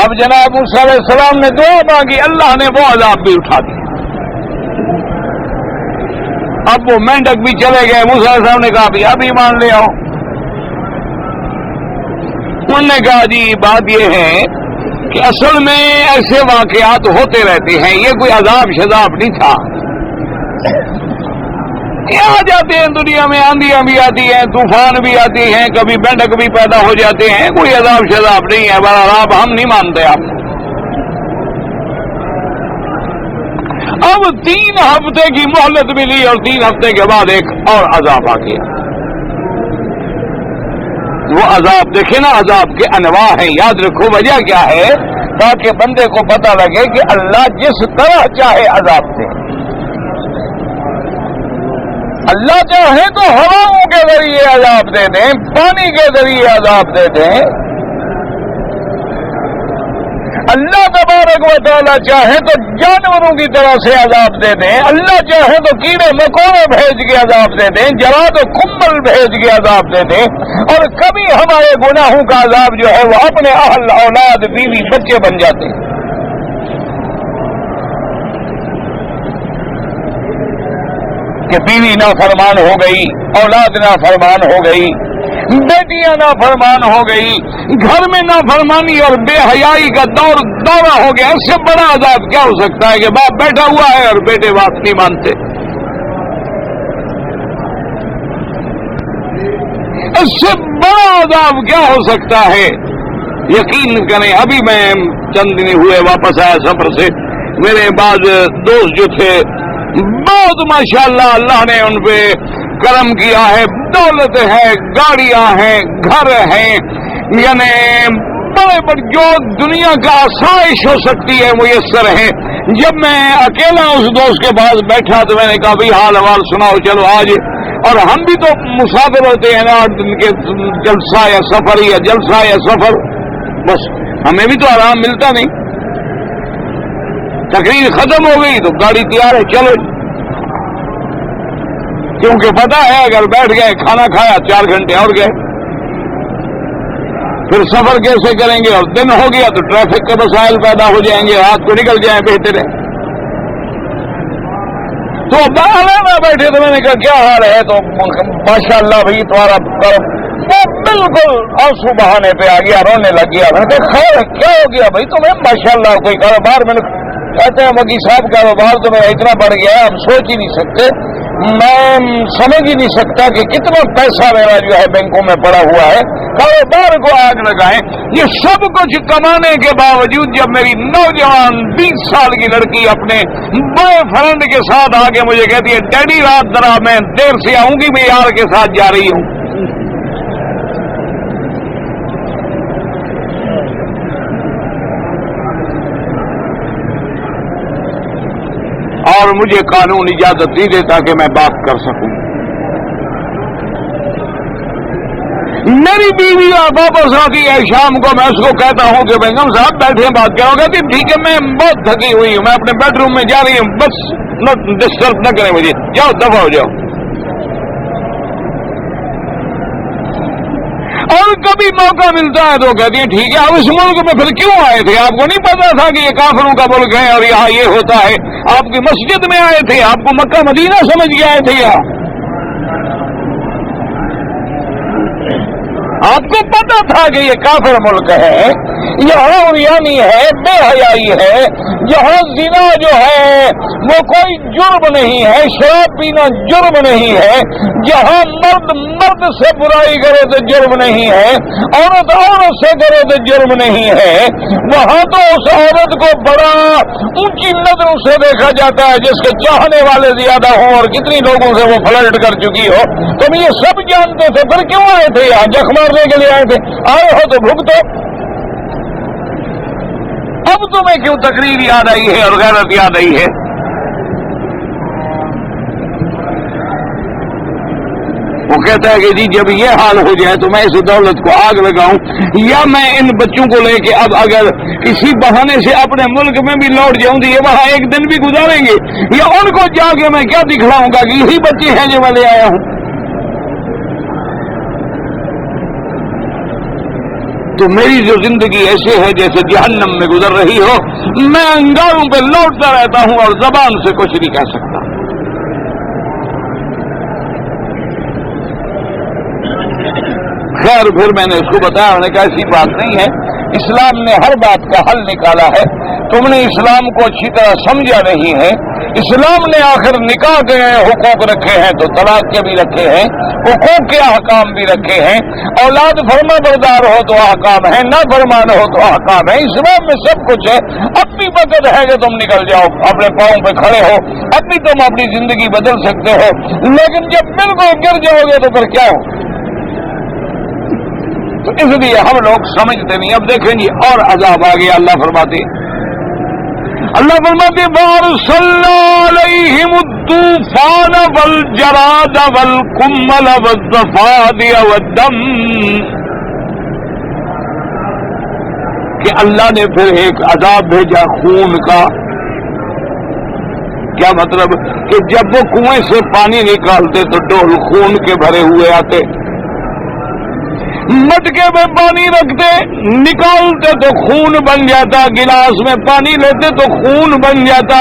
اب جناب موسیٰ علیہ السلام نے دعا مانگی, اللہ نے وہ عذاب بھی اٹھا دیا. اب وہ مینڈک بھی چلے گئے. موسیٰ علیہ السلام نے کہا بھی ابھی مان لے آؤ. انہوں نے کہا جی بات یہ ہے کہ اصل میں ایسے واقعات ہوتے رہتے ہیں, یہ کوئی عذاب شذاب نہیں تھا. یہ آ جاتے ہیں دنیا میں, آندیاں بھی آتی ہیں, طوفان بھی آتی ہیں, کبھی مینڈک بھی پیدا ہو جاتے ہیں, کوئی عذاب شذاب نہیں ہے. بہرحال ہم نہیں مانتے آپ. اب 3 ہفتے کی مہلت ملی اور 3 ہفتے کے بعد ایک اور عذاب آ گیا. وہ عذاب دیکھیں نا, عذاب کے انواع ہیں, یاد رکھو وجہ کیا ہے, تاکہ بندے کو پتہ لگے کہ اللہ جس طرح چاہے عذاب دے. اللہ چاہے تو ہواؤں کے ذریعے عذاب دے دیں, پانی کے ذریعے عذاب دے دیں. اللہ تبارک و تعالیٰ چاہے تو جانوروں کی طرح سے عذاب دے دیں, اللہ چاہے تو کیڑے مکوڑے بھیج کے عذاب دے دیں, جراد و کمبل بھیج کے عذاب دے دیں. اور کبھی ہمارے گناہوں کا عذاب جو ہے وہ اپنے اہل اولاد بیوی بچے بن جاتے ہیں. کہ بیوی نافرمان ہو گئی, اولاد نافرمان ہو گئی, بیٹیاں نافرمان ہو گئی, گھر میں نافرمانی اور بے حیائی کا دورہ ہو گیا. اس سے بڑا عذاب کیا ہو سکتا ہے کہ باپ بیٹھا ہوا ہے اور بیٹے بات نہیں مانتے. اس سے بڑا عذاب کیا ہو سکتا ہے. یقین کریں, ابھی میں چند دن ہوئے واپس آیا سفر سے, میرے بعض دوست جو تھے بہت ماشاءاللہ اللہ نے ان پہ کرم کیا ہے, دولت ہے, گاڑیاں ہیں, گھر ہیں, یعنی بڑے بڑے جو دنیا کا آسائش ہو سکتی ہے میسر ہیں. جب میں اکیلا اس دوست کے پاس بیٹھا تو میں نے کہا بھائی حال حوال سناؤ, چلو آج. اور ہم بھی تو مسافر ہوتے ہیں نا, 8 دن کے جلسہ یا سفر یا جلسہ یا سفر, بس ہمیں بھی تو آرام ملتا نہیں. تقریر ختم ہو گئی تو گاڑی تیار ہے, چلو. کیونکہ پتہ ہے اگر بیٹھ گئے کھانا کھایا 4 گھنٹے اور گئے, پھر سفر کیسے کریں گے, اور دن ہو گیا تو ٹریفک کے مسائل پیدا ہو جائیں گے, رات کو نکل جائیں بہتر ہے. تو باہر میں بیٹھے تو میں نے کہا کیا حال ہے, تو ماشاء اللہ بھائی تمہارا کرم. وہ بالکل آنسو بہانے پہ آ گیا، رونے لگ گیا. میں نے کہا خیر کیا ہو گیا بھائی تمہیں؟ ماشاءاللہ کوئی کاروبار. میں نے کہتے ہیں مکی صاحب کاروبار تو میرا اتنا بڑھ گیا ہے آپ سوچ ہی نہیں سکتے، میں سمجھ ہی نہیں سکتا کہ کتنا پیسہ میرا جو ہے بینکوں میں پڑا ہوا ہے. کاروبار کو آگ لگائیں. یہ سب کچھ کمانے کے باوجود جب میری نوجوان 20 سال کی لڑکی اپنے بڑے فرینڈ کے ساتھ آ کے مجھے کہتی ہے ڈیڈی رات ذرا میں دیر سے آؤں گی، میں یار کے ساتھ جا رہی ہوں. اور مجھے قانون اجازت نہیں دیتا کہ میں بات کر سکوں. میری بیوی واپس آتی ہے شام کو، میں اس کو کہتا ہوں کہ بیگم صاحب بیٹھے بات کرو. کہتی ٹھیک ہے میں بہت تھکی ہوئی ہوں، میں اپنے بیڈ روم میں جا رہی ہوں، بس ڈسٹرب نہ کریں مجھے، جاؤ دفع ہو جاؤ. اور کبھی موقع ملتا ہے تو کہتی ہیں ٹھیک ہے آپ اس ملک میں پھر کیوں آئے تھے؟ آپ کو نہیں پتا تھا کہ یہ کافروں کا ملک ہے اور یہاں یہ ہوتا ہے؟ آپ کی مسجد میں آئے تھے، آپ کو مکہ مدینہ سمجھ کے آئے تھے یہاں؟ آپ کو پتا تھا کہ یہ کافر ملک ہے، یہاں عریانی ہے، بے حیائی ہے، یہاں زنا جو ہے وہ کوئی جرم نہیں ہے، شراب پینا جرم نہیں ہے، جہاں مرد سے برائی کرے تو جرم نہیں ہے، عورت سے کرے تو جرم نہیں ہے. وہاں تو اس عورت کو بڑا اونچی نظروں سے دیکھا جاتا ہے جس کے چاہنے والے زیادہ ہوں اور کتنی لوگوں سے وہ فلرٹ کر چکی ہو. تم یہ سب جانتے تھے پھر کیوں آئے تھے یہاں؟ جخ مارنے کے لیے آئے تھے؟ آئے ہو تو بھگتو. اب تمہیں کیوں تقریر یاد آئی ہے اور غیرت یاد آئی ہے؟ وہ کہتا ہے کہ جی جب یہ حال ہو جائے تو میں اس دولت کو آگ لگاؤں یا میں ان بچوں کو لے کے اب اگر کسی بہانے سے اپنے ملک میں بھی لوٹ جاؤں تو یہ وہاں ایک دن بھی گزاریں گے، یا ان کو جا کے میں کیا دکھلاؤں گا کہ یہی بچے ہیں جو میں لے آیا ہوں؟ تو میری جو زندگی ایسے ہے جیسے جہنم میں گزر رہی ہو. میں انگاروں پہ لوٹتا رہتا ہوں اور زبان سے کچھ نہیں کہہ سکتا. خیر پھر میں نے اس کو بتایا، میں نے کہا ایسی بات نہیں ہے، اسلام نے ہر بات کا حل نکالا ہے، تم نے اسلام کو اچھی طرح سمجھا نہیں ہے. اسلام نے آخر نکاح کے حقوق رکھے ہیں تو طلاق کے بھی رکھے ہیں، حقوق کے احکام بھی رکھے ہیں. اولاد فرما بردار ہو تو احکام ہے، نہ فرمان ہو تو احکام ہے. اسلام میں سب کچھ ہے. اپنی وقت ہے کہ تم نکل جاؤ، اپنے پاؤں پہ کھڑے ہو، ابھی تم اپنی زندگی بدل سکتے ہو، لیکن جب بالکل گر جاؤ گے تو پھر کیا ہو؟ تو اس لیے ہم لوگ سمجھتے نہیں. اب دیکھیں جی اور عذاب آ گیا. اللہ فرماتے وَأَرْسَلْنَا عَلَيْهِمُ الطُّوفَانَ وَالْجَرَادَ وَالْقُمَّلَ وَالضَّفَادِعَ وَالدَّمَ، کہ اللہ نے پھر ایک عذاب بھیجا خون کا. کیا مطلب؟ کہ جب وہ کنویں سے پانی نکالتے تو ڈول خون کے بھرے ہوئے آتے، مٹکے میں پانی رکھتے نکالتے تو خون بن جاتا، گلاس میں پانی لیتے تو خون بن جاتا.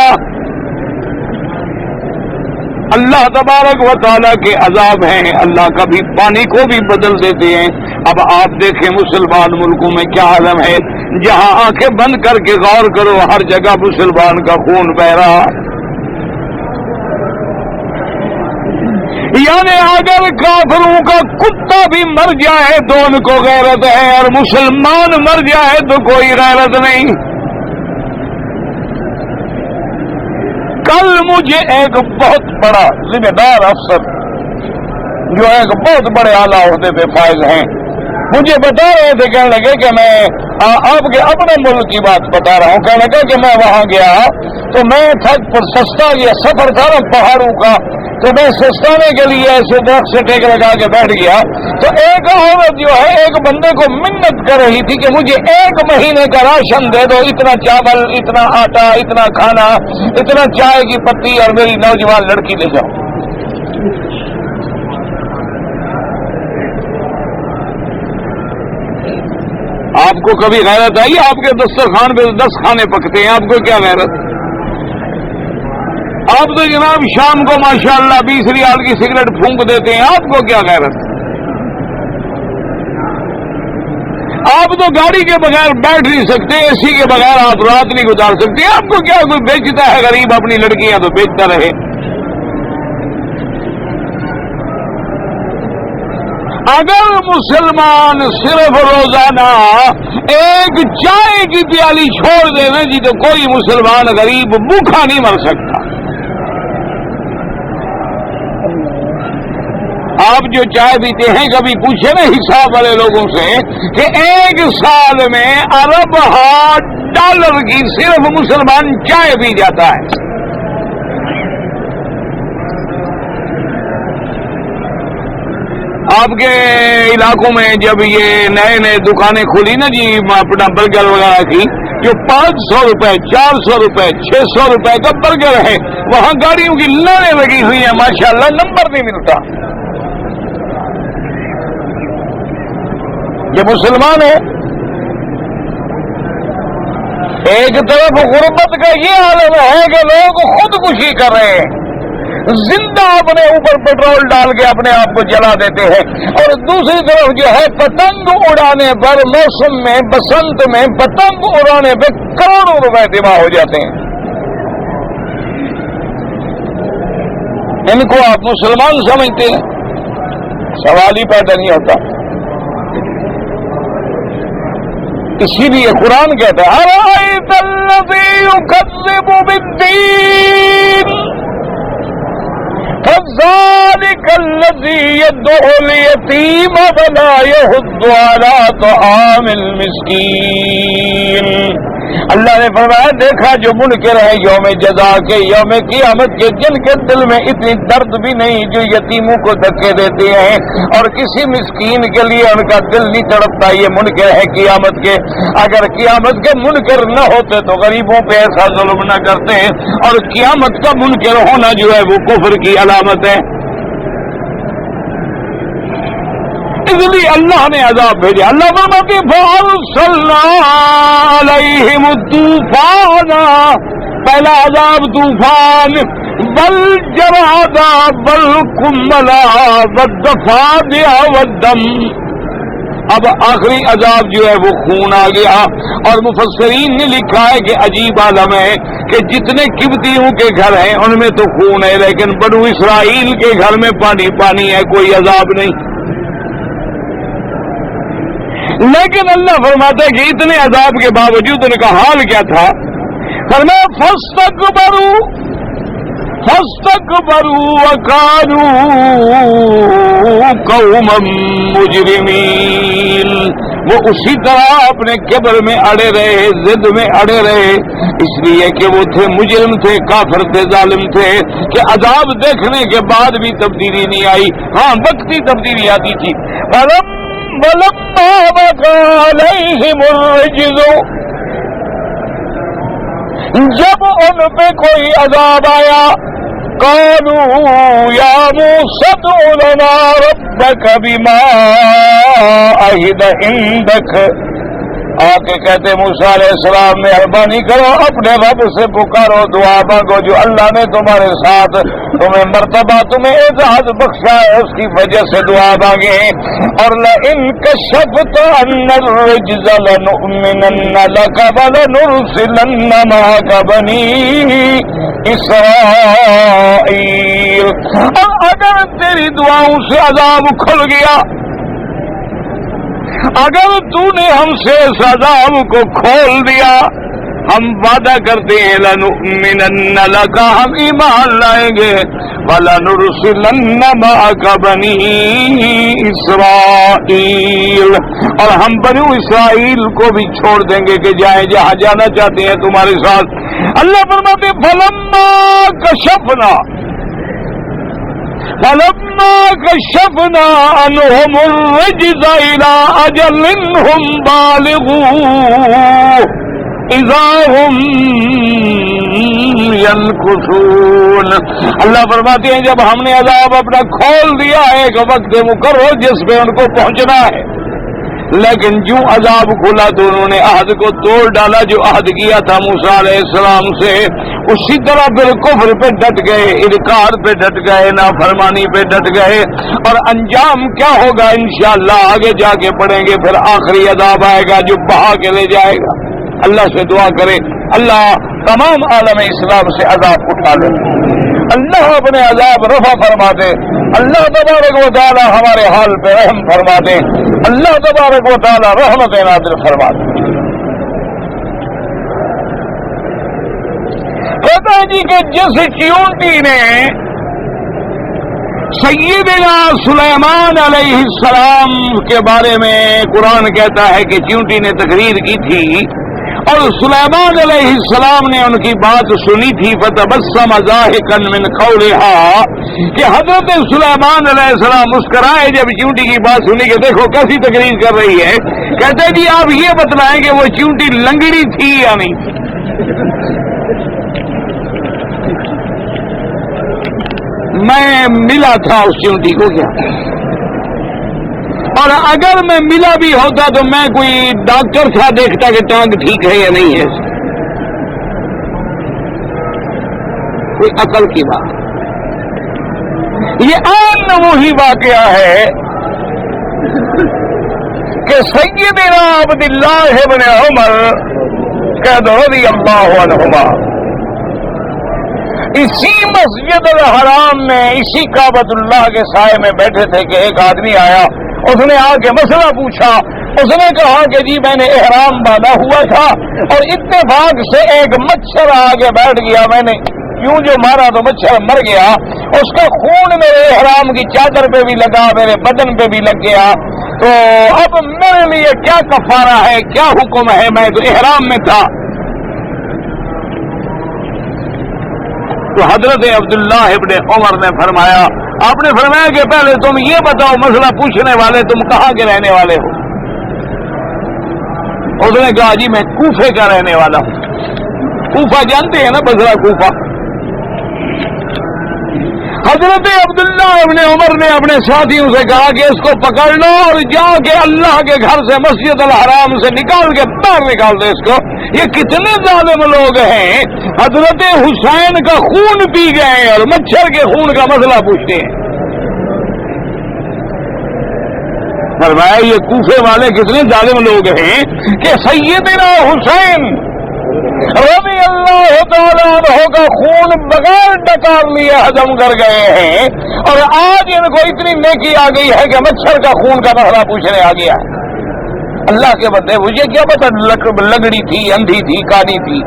اللہ تبارک و تعالیٰ کے عذاب ہیں. اللہ کبھی پانی کو بھی بدل دیتے ہیں. اب آپ دیکھیں مسلمان ملکوں میں کیا عالم ہے، جہاں آنکھیں بند کر کے غور کرو ہر جگہ مسلمان کا خون بہ رہا. یعنی اگر کافروں کا کتا بھی مر جائے تو ان کو غیرت ہے، اور مسلمان مر جائے تو کوئی غیرت نہیں. کل مجھے ایک بہت بڑا ذمہ دار افسر جو ایک بہت بڑے اعلیٰ عہدے پہ فائز ہیں مجھے بتا رہے تھے، کہنے لگے کہ میں آپ کے اپنے ملک کی بات بتا رہا ہوں. کہنے لگا کہ میں وہاں گیا تو میں تھک پر سستا یہ سفر تھا نا پہاڑوں کا، تو میں سستانے کے لیے ایسے درخت سے ٹیک لگا کے بیٹھ گیا تو ایک عورت جو ہے ایک بندے کو منت کر رہی تھی کہ مجھے 1 مہینے کا راشن دے دو، اتنا چاول، اتنا آٹا، اتنا کھانا، اتنا چائے کی پتی، اور میری نوجوان لڑکی لے جاؤ. آپ کو کبھی غیرت آئی؟ آپ کے دسترخوان پہ 10 کھانے پکتے ہیں، آپ کو کیا غیرت؟ آپ تو جناب شام کو ماشاءاللہ 20 ریال کی سگریٹ پھونک دیتے ہیں، آپ کو کیا غیرت؟ آپ تو گاڑی کے بغیر بیٹھ نہیں سکتے، اے سی کے بغیر آپ رات نہیں گزار سکتے، آپ کو کیا کوئی بیچتا ہے غریب اپنی لڑکیاں تو بیچتا رہے۔ اگر مسلمان صرف روزانہ ایک چائے کی پیالی چھوڑ دے نا جی تو کوئی مسلمان غریب بھوکا نہیں مر سکتا۔ آپ جو چائے پیتے ہیں کبھی پوچھے نا حساب والے لوگوں سے کہ ایک سال میں ارب ڈالر کی صرف مسلمان چائے پی جاتا ہے۔ آپ کے علاقوں میں جب یہ نئے نئے دکانیں کھلی نا جی اپنا برگر وغیرہ کی، جو 500 روپے 400 روپے 600 روپے کا برگر ہے، وہاں گاڑیوں کی لائنیں لگی ہوئی ہیں، ماشاءاللہ نمبر نہیں ملتا۔ یہ مسلمان ہے۔ ایک طرف غربت کا یہ عالم ہے کہ لوگ خودکشی کر رہے ہیں، زندہ اپنے اوپر پیٹرول ڈال کے اپنے آپ کو جلا دیتے ہیں، اور دوسری طرف جو ہے پتنگ اڑانے پر موسم میں بسنت میں پتنگ اڑانے پہ کروڑوں روپے تباہ ہو جاتے ہیں۔ ان کو آپ مسلمان سمجھتے ہیں؟ سوال ہی پیدا نہیں ہوتا۔ اسی لیے قرآن کہتا ہے أَرَأَيْتَ الَّذِي يُكَذِّبُ بِالدِّينِ فَذَلِكَ الَّذِي يَدْعُ الْيَتِيمَ وَلَا يَحُضُّ عَلَى طَعَامِ الْمِسْكِينِ۔ اللہ نے فرمایا دیکھا جو منکر ہے یوم جزا کے، یوم قیامت کے، جن کے دل میں اتنی درد بھی نہیں، جو یتیموں کو دھکے دیتے ہیں اور کسی مسکین کے لیے ان کا دل نہیں تڑپتا، یہ منکر ہے قیامت کے۔ اگر قیامت کے منکر نہ ہوتے تو غریبوں پہ ایسا ظلم نہ کرتے، اور قیامت کا منکر ہونا جو ہے وہ کفر کی علامت ہے۔ اس لیے اللہ نے عذاب بھیجا۔ اللہ فرماتے فَأَرْسَلْنَا عَلَيْهِمُ الطُّوفَانَ، پہلا عذاب طوفان، وَالْجَرَادَ وَالْقُمَّلَ وَالضَّفَادِعَ وَالدَّمَ۔ اب آخری عذاب جو ہے وہ خون آ گیا، اور مفسرین نے لکھا ہے کہ عجیب عالم ہے کہ جتنے قبطیوں کے گھر ہیں ان میں تو خون ہے، لیکن بنو اسرائیل کے گھر میں پانی پانی ہے، کوئی عذاب نہیں۔ لیکن اللہ فرماتا ہے کہ اتنے عذاب کے باوجود ان کا حال کیا تھا؟ فرمایا فاستكبروا وكانوا قوما مجرمين۔ وہ اسی طرح اپنے کبر میں اڑے رہے، ضد میں اڑے رہے، اس لیے کہ وہ تھے مجرم تھے، کافر تھے، ظالم تھے، کہ عذاب دیکھنے کے بعد بھی تبدیلی نہیں آئی۔ ہاں وقتی تبدیلی آتی تھی۔ وَلَمَّا وَقَعَ عَلَيْهِمُ الرِّجْزُ، جب ان پہ کوئی عذاب آیا، قَالُوا يَا مُوسَىٰ ادْعُ لَنَا رَبَّكَ بِمَا عَهِدَ عِندَكَ، آ کے کہتے موسیٰ علیہ السلام مہربانی کرو اپنے رب سے پکارو، دعا مانگو جو اللہ نے تمہارے ساتھ تمہیں مرتبہ تمہیں اعزاز بخشا ہے اس کی وجہ سے دعا مانگے۔ اور لئن کشفت عنا الرجز لنؤمنن لك ولنرسلن معك بنی اسرائیل، اور اگر تیری دعاؤں سے عذاب کھل گیا، اگر تو نے ہم سے اس عذاب کو کھول دیا، ہم وعدہ کرتے ہیں لنؤمنن لک، ہم ایمان لائیں گے، وَلَنُرْسِلَنَّ مَعَكَ بَنِي إِسْرَائِيلَ، اور ہم بنو اسرائیل کو بھی چھوڑ دیں گے کہ جائیں جہاں جانا چاہتے ہیں تمہارے ساتھ۔ اللہ فرماتے فَلَمَّا كشفنا عنهم الرجز إلى أجل هم بالغوه إذا هم ينكثون۔ اللہ فرماتے ہیں جب ہم نے عذاب اپنا کھول دیا ایک وقت مقرر جس پہ ان کو پہنچنا ہے، لیکن جو عذاب کھلا تو انہوں نے عہد کو توڑ ڈالا جو عہد کیا تھا موسیٰ علیہ السلام سے، اسی طرح پھر کفر پہ ڈٹ گئے، انکار پہ ڈٹ گئے، نافرمانی پہ ڈٹ گئے، اور انجام کیا ہوگا انشاءاللہ آگے جا کے پڑھیں گے۔ پھر آخری عذاب آئے گا جو بہا کے لے جائے گا۔ اللہ سے دعا کرے اللہ تمام عالم اسلام سے عذاب اٹھا لے، اللہ اپنے عذاب رفع فرما دے، اللہ تبارک و تعالی ہمارے حال پہ رحم فرما دے، اللہ تبارک و تعالی رحمت نازل فرما دے۔ کہتا ہے جی کہ جس چیونٹی نے سیدنا سلیمان علیہ السلام کے بارے میں قرآن کہتا ہے کہ چیونٹی نے تقریر کی تھی اور سلیمان علیہ السلام نے ان کی بات سنی تھی، فتبسم ضاحکا من قولها، کہ حضرت سلیمان علیہ السلام مسکرائے جب چیونٹی کی بات سنی کہ دیکھو کیسی تقریر کر رہی ہے۔ کہتے جی آپ یہ بتلائیں کہ وہ چیونٹی لنگڑی تھی یا نہیں؟ میں ملا تھا اس چیونٹی کو کیا، اور اگر میں ملا بھی ہوتا تو میں کوئی ڈاکٹر تھا دیکھتا کہ ٹانگ ٹھیک ہے یا نہیں ہے، کوئی عقل کی بات۔ یہ آن وہی واقعہ ہے کہ سیدنا عبداللہ ابن عمر رضی اللہ عنہما اسی مسجد الحرام میں اسی کعبۃ اللہ کے سائے میں بیٹھے تھے کہ ایک آدمی آیا، اس نے آ کے مسئلہ پوچھا۔ اس نے کہا کہ جی میں نے احرام باندھا ہوا تھا اور اتفاق سے ایک مچھر آگے بیٹھ گیا، میں نے کیوں جو مارا تو مچھر مر گیا، اس کا خون میرے احرام کی چادر پہ بھی لگا، میرے بدن پہ بھی لگ گیا، تو اب میرے لیے کیا کفارہ ہے، کیا حکم ہے؟ میں تو احرام میں تھا۔ تو حضرت عبداللہ ابن عمر نے فرمایا، آپ نے فرمایا کہ پہلے تم یہ بتاؤ مسئلہ پوچھنے والے تم کہاں کے رہنے والے ہو؟ اس نے کہا جی میں کوفے کا رہنے والا ہوں۔ کوفہ جانتے ہیں نا، بصرہ کوفہ۔ حضرت عبداللہ ابن عمر نے اپنے ساتھیوں سے کہا کہ اس کو پکڑ لو اور جا کے اللہ کے گھر سے مسجد الحرام سے نکال کے باہر نکال دو اس کو۔ یہ کتنے ظالم لوگ ہیں، حضرت حسین کا خون پی گئے اور مچھر کے خون کا مسئلہ پوچھتے ہیں۔ فرمایا یہ کوفے والے کتنے ظالم لوگ ہیں کہ سیدنا حسین رضی اللہ تعالیٰ عنہ کا خون بغیر ڈکار لیے ہضم کر گئے ہیں، اور آج ان کو اتنی نیکی آ گئی ہے کہ مچھر کا خون کا مسئلہ پوچھنے آ گیا ہے۔ اللہ کے بندے مجھے کیا پتا لگڑی تھی، اندھی تھی، کانی تھی۔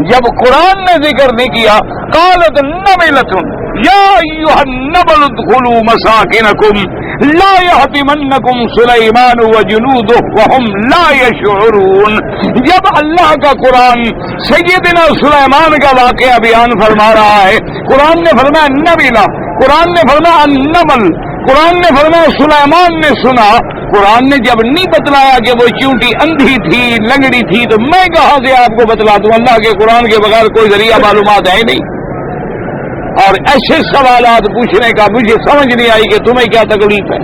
جب قرآن نے ذکر نہیں کیا، قالت نملۃ یا ایھا النمل ادخلوا مساکنکم لا یحطمنکم سلیمان وجنودہ وہم لا یشعرون۔ جب اللہ کا قرآن سیدنا سلیمان کا واقعہ بیان فرما رہا ہے، قرآن نے فرمایا نملہ، قرآن نے فرمایا النمل، قرآن نے فرمایا سلیمان نے سنا۔ قرآن نے جب نہیں بتلایا کہ وہ چیونٹی اندھی تھی، لنگڑی تھی، تو میں کہاں سے آپ کو بتلا دوں؟ اللہ کے قرآن کے بغیر کوئی ذریعہ معلومات ہے نہیں۔ اور ایسے سوالات پوچھنے کا مجھے سمجھ نہیں آئی کہ تمہیں کیا تکلیف ہے۔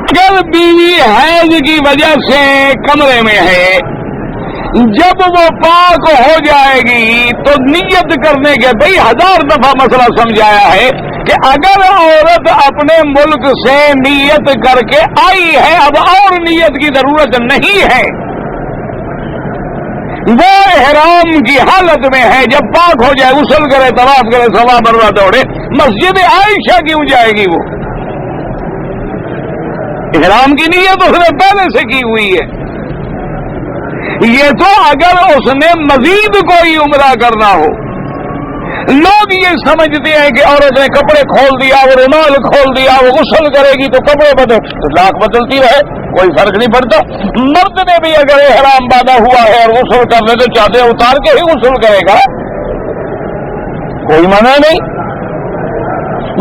اگر بیوی حیض کی وجہ سے کمرے میں ہے، جب وہ پاک ہو جائے گی تو نیت کرنے کے بھئی 1000 دفعہ مسئلہ سمجھایا ہے کہ اگر عورت اپنے ملک سے نیت کر کے آئی ہے، اب اور نیت کی ضرورت نہیں ہے، وہ احرام کی حالت میں ہے، جب پاک ہو جائے غسل کرے، طواف کرے، صفا مروا دوڑے، مسجد عائشہ کیوں جائے گی؟ وہ احرام کی نیت اس نے پہلے سے کی ہوئی ہے۔ یہ تو اگر اس نے مزید کوئی عمرہ کرنا ہو، لوگ یہ سمجھتے ہیں کہ عورت نے کپڑے کھول دیا، وہ رومال کھول دیا، وہ غسل کرے گی تو کپڑے بدل لاکھ بدلتی رہے، کوئی فرق نہیں پڑتا۔ مرد نے بھی اگر احرام باندھا ہوا ہے اور غسل کرنے تو چاہتے ہیں اتار کے ہی غسل کرے گا، کوئی منع نہیں۔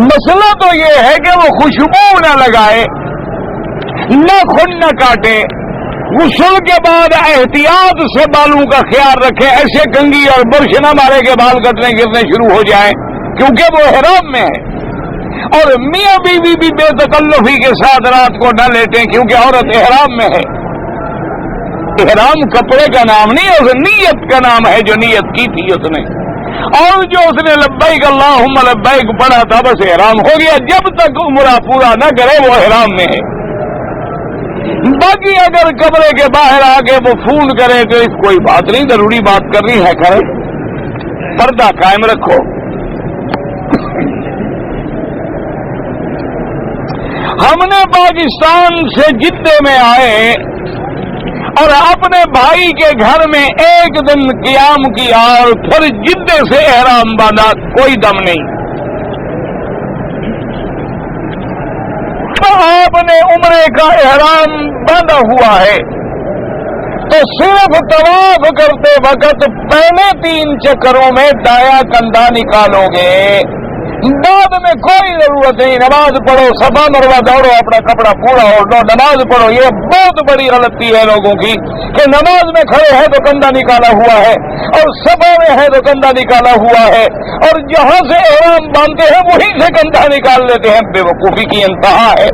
مسئلہ تو یہ ہے کہ وہ خوشبو نہ لگائے، ناخن نہ کاٹے، غسل کے بعد احتیاط سے بالوں کا خیال رکھے، ایسے کنگھی اور برش نہ مارے کہ بال کٹنے گرنے شروع ہو جائیں، کیونکہ وہ احرام میں ہے۔ اور میاں بیوی بھی بے تکلفی کے ساتھ رات کو نہ لیٹیں، کیونکہ عورت احرام میں ہے۔ احرام کپڑے کا نام نہیں، اس نیت کا نام ہے جو نیت کی تھی اس نے، اور جو اس نے لبیک اللہم لبیک پڑھا تھا بس احرام ہو گیا، جب تک عمرہ پورا نہ کرے وہ احرام میں ہے۔ باقی اگر کمرے کے باہر آ کے وہ فون کرے تو اس کوئی بات نہیں، ضروری بات کرنی ہے کرے، پردہ قائم رکھو۔ ہم نے پاکستان سے جدے میں آئے اور اپنے بھائی کے گھر میں ایک دن قیام کیا اور پھر جدے سے احرام باندھا، کوئی دم نہیں۔ تو آپ نے عمرے کا احرام باندھا ہوا ہے تو صرف طواف کرتے وقت پہلے 3 چکروں میں دایاں کندھا نکالو گے، بعد میں کوئی ضرورت نہیں، نماز پڑھو، صفا مروہ دوڑو، اپنا کپڑا پورا اوڑھو، نماز پڑھو۔ یہ بہت بڑی غلطی ہے لوگوں کی کہ نماز میں کھڑے ہیں تو کندھا نکالا ہوا ہے، اور صفا میں ہے تو کندھا نکالا ہوا ہے، اور جہاں سے احرام باندھتے ہیں وہیں سے کندھا نکال لیتے ہیں۔ بے وقوفی کی انتہا ہے۔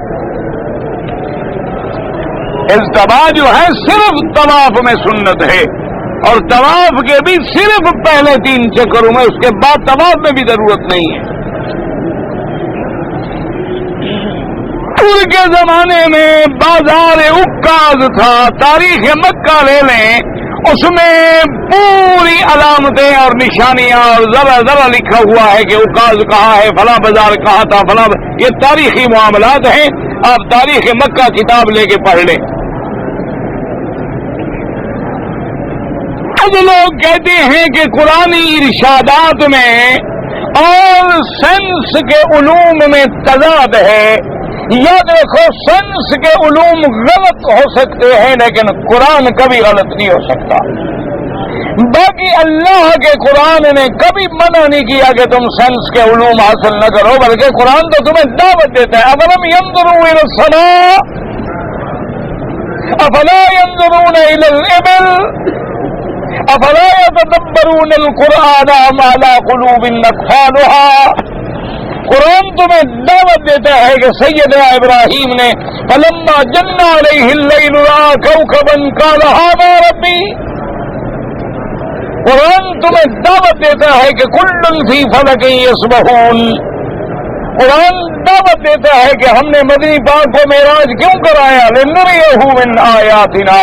اجتماع جو ہے صرف طواف میں سنت ہے، اور طواف کے بھی صرف پہلے 3 چکروں میں، اس کے بعد طواف میں بھی ضرورت نہیں ہے۔ ان کے زمانے میں بازار عکاظ تھا، تاریخ مکہ لے لیں، اس میں پوری علامتیں اور نشانیاں اور ذرا ذرا لکھا ہوا ہے کہ عکاظ کہاں ہے، فلاں بازار کہاں تھا، فلاں یہ تاریخی معاملات ہیں، آپ تاریخ مکہ کتاب لے کے پڑھ لیں۔ اب لوگ کہتے ہیں کہ قرآنی ارشادات میں اور سائنس کے علوم میں تضاد ہے۔ یاد رکھو، سائنس کے علوم غلط ہو سکتے ہیں لیکن قرآن کبھی غلط نہیں ہو سکتا۔ باقی اللہ کے قرآن نے کبھی منع نہیں کیا کہ تم سائنس کے علوم حاصل نہ کرو، بلکہ قرآن تو تمہیں دعوت دیتا ہے۔ افلم ينظروا الى السماء افلا ينظرون الى الابل افلا يتدبرون القرآن ام على قلوب اقفالها۔ قرآن تمہیں دعوت دیتا ہے کہ سیدنا ابراہیم نے فلما جن علیہ اللیل رأى کوكبا قال هذا ربی۔ قرآن تمہیں دعوت دیتا ہے کہ کل فی فلک یسبحون۔ قرآن دعوت دیتا ہے کہ ہم نے مدنی پاک کو معراج کیوں کرایا، لنریہ من آیاتنا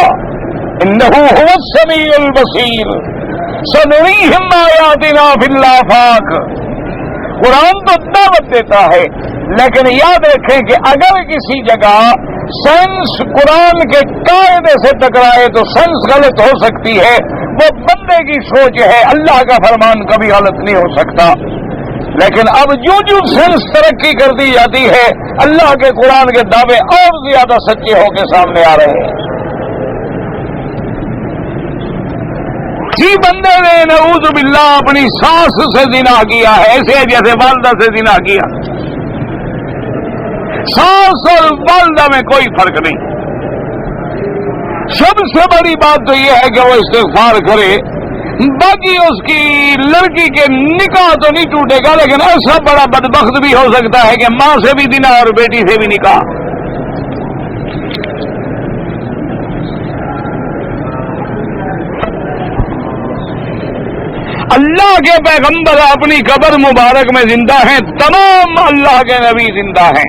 انہ هو السمیع البصیر سنریہم آیاتنا فی الآفاق۔ قرآن تو دعوت دیتا ہے، لیکن یاد رکھیں کہ اگر کسی جگہ سائنس قرآن کے قاعدے سے ٹکرائے تو سائنس غلط ہو سکتی ہے، وہ بندے کی سوچ ہے، اللہ کا فرمان کبھی غلط نہیں ہو سکتا۔ لیکن اب جو سائنس ترقی کرتی جاتی ہے، اللہ کے قرآن کے دعوے اور زیادہ سچے ہو کے سامنے آ رہے ہیں۔ جی بندے نے نعوذ باللہ اپنی ساس سے زنا کیا ہے، ایسے جیسے والدہ سے زنا کیا۔ ساس اور والدہ میں کوئی فرق نہیں۔ سب سے بڑی بات تو یہ ہے کہ وہ استغفار کرے، باقی اس کی لڑکی کے نکاح تو نہیں ٹوٹے گا، لیکن ایسا بڑا بدبخت بھی ہو سکتا ہے کہ ماں سے بھی زنا اور بیٹی سے بھی نکاح۔ اللہ کے پیغمبر اپنی قبر مبارک میں زندہ ہیں، تمام اللہ کے نبی زندہ ہیں،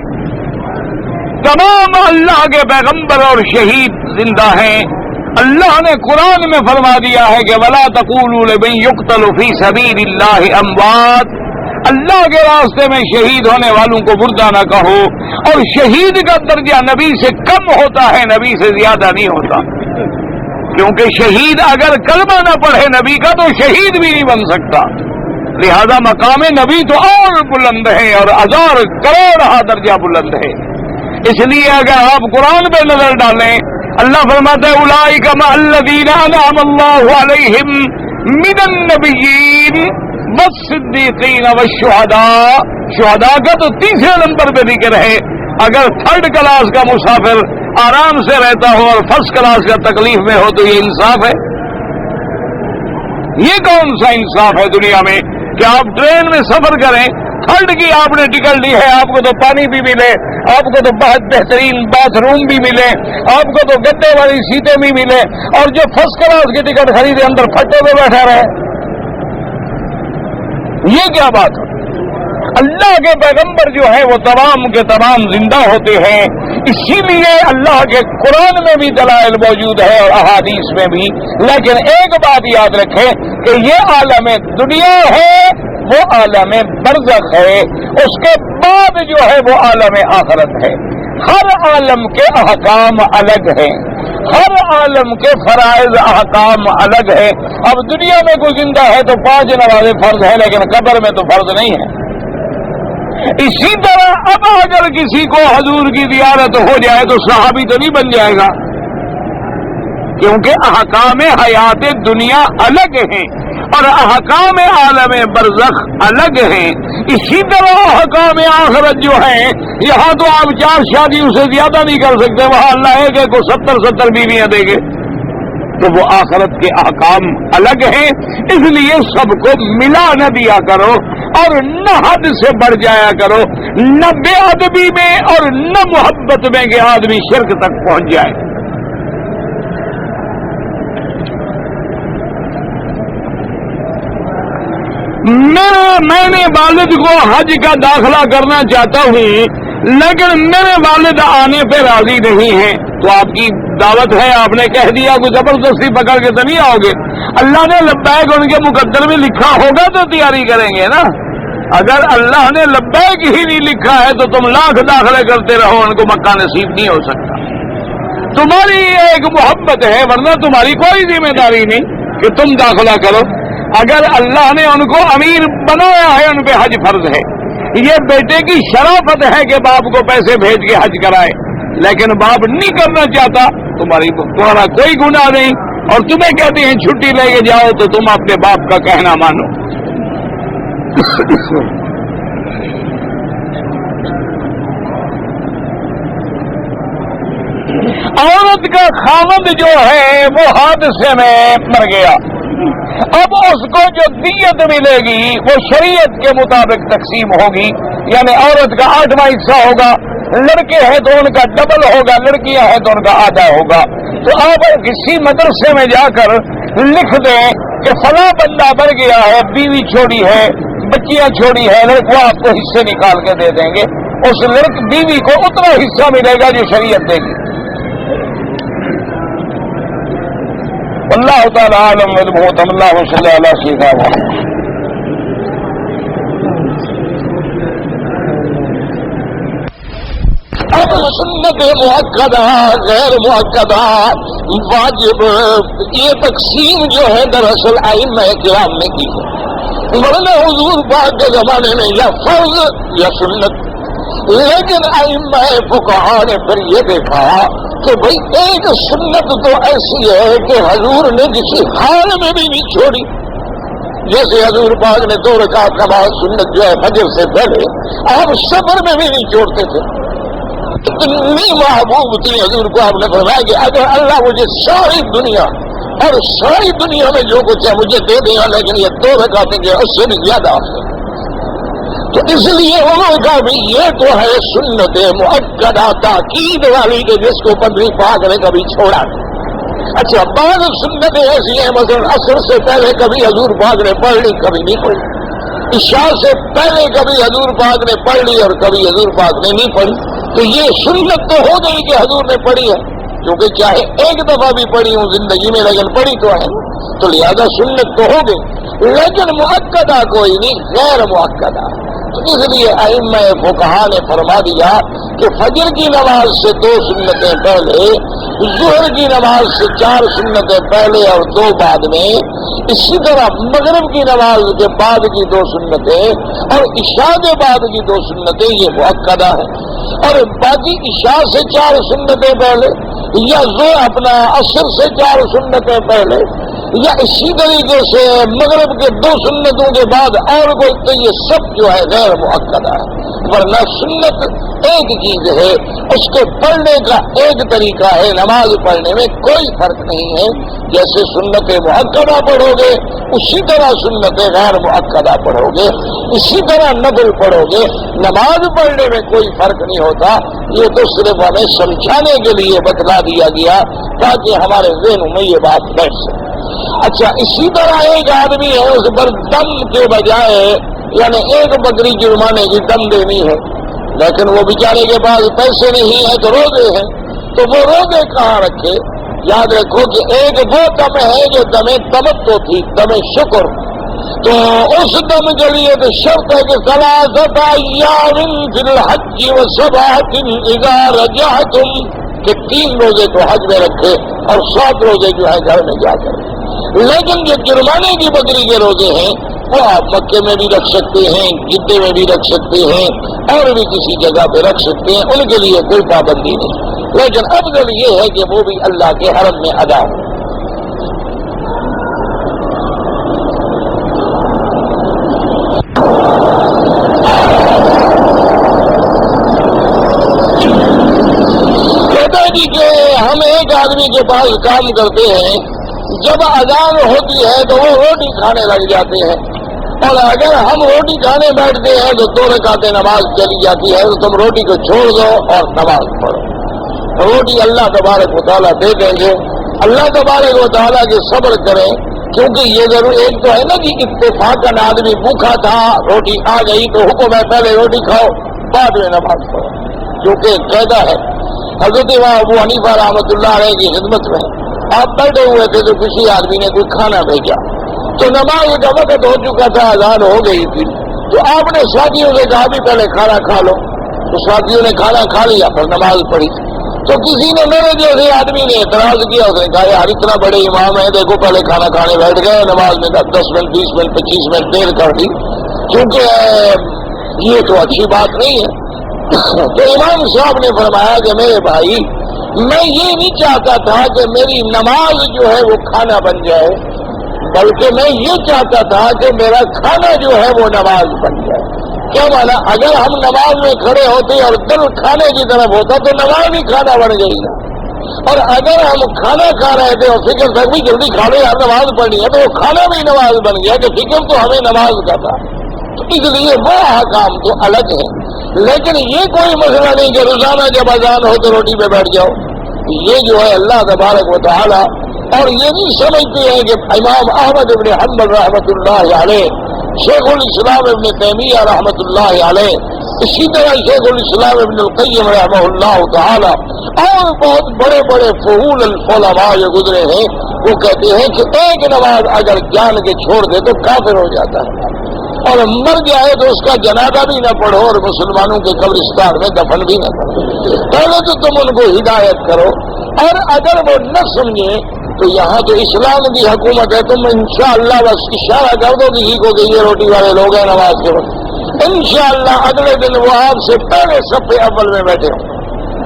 تمام اللہ کے پیغمبر اور شہید زندہ ہیں۔ اللہ نے قرآن میں فرما دیا ہے کہ وَلَا تَقُولُوا لِمَن يُقْتَلُ فِي سَبِيلِ اللَّهِ أَمْوَاتٌ، اللہ کے راستے میں شہید ہونے والوں کو مردہ نہ کہو، اور شہید کا درجہ نبی سے کم ہوتا ہے، نبی سے زیادہ نہیں ہوتا، کیونکہ شہید اگر کلمہ نہ پڑھے نبی کا تو شہید بھی نہیں بن سکتا، لہذا مقام نبی تو اور بلند ہے اور 1000 کروڑ درجہ بلند ہے۔ اس لیے اگر آپ قرآن پہ نظر ڈالیں، اللہ فرماتا ہے اولئک مع الذین انعم اللہ علیہم من النبیین والصدیقین والشہداء۔ شہداء کا تو 3 نمبر پہ ذکر ہے۔ اگر 3rd کلاس کا مسافر آرام سے رہتا ہو اور 1st کلاس کا تکلیف میں ہو تو یہ انصاف ہے؟ یہ کون سا انصاف ہے دنیا میں کہ آپ ٹرین میں سفر کریں تھرڈ کی آپ نے ٹکٹ لی ہے، آپ کو تو پانی بھی ملے، آپ کو تو بہت بہترین باتھ روم بھی ملے، آپ کو تو گدے والی سیٹیں بھی ملے، اور جو فرسٹ کلاس کی ٹکٹ خریدے اندر پھٹے میں بیٹھا رہے، یہ کیا بات ہے؟ اللہ کے پیغمبر جو ہیں وہ تمام کے تمام زندہ ہوتے ہیں، اسی لیے اللہ کے قرآن میں بھی دلائل موجود ہے اور احادیث میں بھی، لیکن ایک بات یاد رکھیں کہ یہ عالم دنیا ہے وہ عالم برزخ ہے، اس کے بعد جو ہے وہ عالم آخرت ہے۔ ہر عالم کے احکام الگ ہیں، ہر عالم کے فرائض احکام الگ ہیں۔ اب دنیا میں کوئی زندہ ہے تو 5 نمازیں فرض ہے، لیکن قبر میں تو فرض نہیں ہے۔ اسی طرح اب اگر کسی کو حضور کی زیارت ہو جائے تو صحابی تو نہیں بن جائے گا، کیونکہ احکام حیات دنیا الگ ہیں اور احکام عالم برزخ الگ ہیں۔ اسی طرح احکام آخرت جو ہیں، یہاں تو آپ 4 شادی سے زیادہ نہیں کر سکتے، وہاں اللہ ہے کہ 70 بیویاں دیں گے، تو وہ آخرت کے احکام الگ ہیں۔ اس لیے سب کو ملا نہ دیا کرو اور نہ حد سے بڑھ جایا کرو، نہ بے ادبی میں اور نہ محبت میں کہ آدمی شرک تک پہنچ جائے۔ میں نے والد کو حج کا داخلہ کرنا چاہتا ہوں، لیکن میرے والد آنے پہ راضی نہیں ہیں، تو آپ کی دعوت ہے، آپ نے کہہ دیا کوئی زبردستی پکڑ کے تو نہیں آؤ گے؟ اللہ نے لبیک ان کے مقدر میں لکھا ہوگا تو تیاری کریں گے نا۔ اگر اللہ نے لبیک ہی نہیں لکھا ہے تو تم لاکھ داخلے کرتے رہو، ان کو مکہ نصیب نہیں ہو سکتا۔ تمہاری ایک محبت ہے، ورنہ تمہاری کوئی ذمہ داری نہیں کہ تم داخلہ کرو۔ اگر اللہ نے ان کو امیر بنایا ہے، ان پہ حج فرض ہے۔ یہ بیٹے کی شرافت ہے کہ باپ کو پیسے بھیج کے حج کرائے، لیکن باپ نہیں کرنا چاہتا، تمہارا کوئی گناہ نہیں، اور تمہیں کہتے ہیں چھٹی لے کے جاؤ تو تم اپنے باپ کا کہنا مانو۔ عورت کا خاوند جو ہے وہ حادثے میں مر گیا، اب اس کو جو دیت ملے گی وہ شریعت کے مطابق تقسیم ہوگی، یعنی عورت کا 8واں حصہ ہوگا، لڑکے ہیں تو ان کا ڈبل ہوگا، لڑکیاں ہیں تو ان کا آدھا ہوگا۔ تو آپ کسی مدرسے میں جا کر لکھ دیں کہ فلاں بندہ مر گیا ہے، بیوی چھوڑی ہے، بچیاں چھوڑی ہے، لڑکوں آپ کو حصے نکال کے دے دیں گے، اس بیوی کو اتنا حصہ ملے گا جو شریعت دے گی۔ اللہ تعالی عالم بالمحتم، اللہ صلی اللہ علیہ وسلم۔ اب سنت مؤکدہ، غیر مؤکدہ، واجب، یہ تقسیم جو ہے دراصل ائمہ کرام نے کی ہے، ورنہ حضور پاک کے زمانے میں یا فرض یا سنت، لیکن ائمہ فقہا نے پھر یہ دیکھا کہ بھئی ایک سنت تو ایسی ہے کہ حضور نے کسی حال میں بھی نہیں چھوڑی، جیسے حضور پاک نے 2 رکعت نماز سنت جو ہے فجر سے پہلے آپ سفر میں بھی نہیں چھوڑتے تھے، اتنی محبوب تھی حضور کو، آپ نے فرمایا کہ اگر اللہ مجھے ساری دنیا اور ساری دنیا میں جو کچھ ہے مجھے دے دے گا، لیکن یہ 2 رکعتیں جو اس سے بھی زیادہ آپ سے، تو اس لیے انہوں نے کہا بھی یہ تو ہے سنت مؤکدہ تاکید والی کہ جس کو پدری پاک نے کبھی چھوڑا نہیں۔ اچھا، بعض سنتیں ایسی ہیں، مثلا عصر سے پہلے کبھی حضور پاک نے پڑھ لی، کبھی نہیں پڑھی، عشاء سے پہلے کبھی حضور پاک نے پڑھ لی اور کبھی حضور پاک نے نہیں پڑھی، تو یہ سنت تو ہو گئی کہ حضور نے پڑھی ہے، کیونکہ چاہے ایک دفعہ بھی پڑھی ہوں زندگی میں لیکن پڑھی تو ہے، تو لہذا سنت تو ہو گئی، لیکن مؤکدہ کوئی نہیں، غیر مؤکدہ۔ تو اس لیے ائمہ فقہا نے فرما دیا کہ فجر کی نماز سے 2 سنتیں پہلے، ظہر کی نماز سے 4 سنتیں پہلے اور 2 بعد میں، اسی طرح مغرب کی نماز کے بعد کی 2 سنتیں اور عشاء کے بعد کی 2 سنتیں یہ مؤکدہ ہے، اور باقی عشاء سے 4 سنتیں پہلے یا عصر سے 4 سنتیں پہلے یا اسی طریقے سے مغرب کے 2 سنتوں کے بعد اور کوئی، تو یہ سب جو ہے غیر مؤکدہ ہے۔ ورنہ سنت ایک چیز ہے، اس کے پڑھنے کا ایک طریقہ ہے، نماز پڑھنے میں کوئی فرق نہیں ہے۔ جیسے سنت مؤکدہ پڑھو گے اسی طرح سنت غیر مؤکدہ پڑھو گے، اسی طرح نفل پڑھو گے، نماز پڑھنے میں کوئی فرق نہیں ہوتا۔ یہ تو صرف ہمیں سمجھانے کے لیے بتلا دیا گیا تاکہ ہمارے ذہنوں میں یہ بات بیٹھ سکے۔ اچھا، اسی طرح ایک آدمی ہے، اس پر دم کے بجائے یعنی ایک بکری جرمانے کی دم دینی ہے، لیکن وہ بیچارے کے پاس پیسے نہیں ہیں تو روزے ہیں، تو وہ روزے کہاں رکھے؟ یاد رکھو کہ ایک وہ دم ہے جو دم تمتع تھی، دم شکر، تو اس دم کے لیے تو شرط ہے کہ ثلاثۃ ایام فی الحج وسبعۃ اذا رجعتم، کہ 3 روزے تو حج میں رکھے اور 7 روزے جو ہے گھر میں جا کر۔ لیکن جو جرمانے کی بکری کے روزے ہیں وہ آپ مکے میں بھی رکھ سکتے ہیں، جدے میں بھی رکھ سکتے ہیں، اور بھی کسی جگہ پہ رکھ سکتے ہیں، ان کے لیے کوئی پابندی نہیں، لیکن افضل یہ ہے کہ وہ بھی اللہ کے حرم میں ادا ہو۔ کہتا جی کہ ہم ایک آدمی کے پاس کام کرتے ہیں، جب اذان ہوتی ہے تو وہ روٹی کھانے لگ جاتے ہیں، اور اگر ہم روٹی کھانے بیٹھتے ہیں تو 2 رکعتیں نماز چلی جاتی ہے، تو تم روٹی کو چھوڑ دو اور نماز پڑھو۔ روٹی اللہ تبارک و تعالیٰ دے دیں گے، اللہ تبارک و تعالیٰ کے صبر کریں، کیونکہ یہ ضرور ایک تو ہے نا کہ اتفاقاً آدمی بھوکا تھا، روٹی آ گئی تو حکم ہے پہلے روٹی کھاؤ بعد میں نماز پڑھو، کیونکہ قاعدہ ہے۔ حضرت امام ابو حنیفہ رحمۃ اللہ علیہ کی خدمت میں آپ بیٹھے ہوئے تھے تو کسی آدمی نے کوئی کھانا بھیجا، تو نماز کا وقت ہو چکا تھا، اذان ہو گئی تھی، تو آپ نے ساتھیوں سے کہا بھی پہلے کھانا کھا لو، تو ساتھیوں نے کھانا کھا لیا پھر نماز پڑھی، تو کسی نے میرے جیسے آدمی نے اعتراض کیا، اس نے کہا یار اتنا بڑے امام ہیں، دیکھو پہلے کھانا کھانے بیٹھ گئے، نماز میں 10 منٹ 20 منٹ 25 منٹ دیر کر دی، کیونکہ یہ تو اچھی بات نہیں ہے۔ تو امام صاحب نے فرمایا کہ میرے بھائی، میں یہ نہیں چاہتا تھا کہ میری نماز جو ہے وہ کھانا بن جائے، بلکہ میں یہ چاہتا تھا کہ میرا کھانا جو ہے وہ نماز بن جائے۔ کیا مانا؟ اگر ہم نماز میں کھڑے ہوتے اور دل کھانے کی طرف ہوتا تو نماز بھی کھانا بن گئی نا، اور اگر ہم کھانا کھا رہے تھے اور فکر تک بھی جلدی کھا لو یار نماز پڑھنی ہے، تو وہ کھانا بھی نماز بن گیا کہ فکر تو ہمیں نماز کا تھا، تو اس لیے وہ احکام تو الگ ہے۔ لیکن یہ کوئی مسئلہ نہیں کہ روزانہ جب اذان ہو تو روٹی پہ بیٹھ جاؤ، یہ جو ہے اللہ تبارک و تعالی، اور یہ نہیں سمجھتے ہیں کہ امام احمد ابن حنبل رحمۃ اللہ علیہ، شیخ الاسلام ابن تیمیہ رحمۃ اللہ علیہ، اسی طرح شیخ الاسلام ابن القیم رحمہ اللہ تعالی، اور بہت بڑے بڑے فضول العلماء جو گزرے ہیں، وہ کہتے ہیں کہ ایک نماز اگر جان کے چھوڑ دے تو کافر ہو جاتا ہے، اور مر جائے تو اس کا جنازہ بھی نہ پڑھو اور مسلمانوں کے قبرستان میں دفن بھی نہ کرو، پہلے تو تم ان کو ہدایت کرو، اور اگر وہ نہ سمجھیں تو یہاں تو اسلام کی حکومت ہے، تم انشاءاللہ بس اشارہ کر دو کسی کو کہ یہ روٹی والے لوگ ہیں نماز کے وقت، انشاءاللہ اگلے دن وہ آپ سے پہلے صف اول میں بیٹھے ہوں،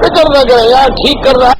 فکر نہ کریں یار ٹھیک کر رہا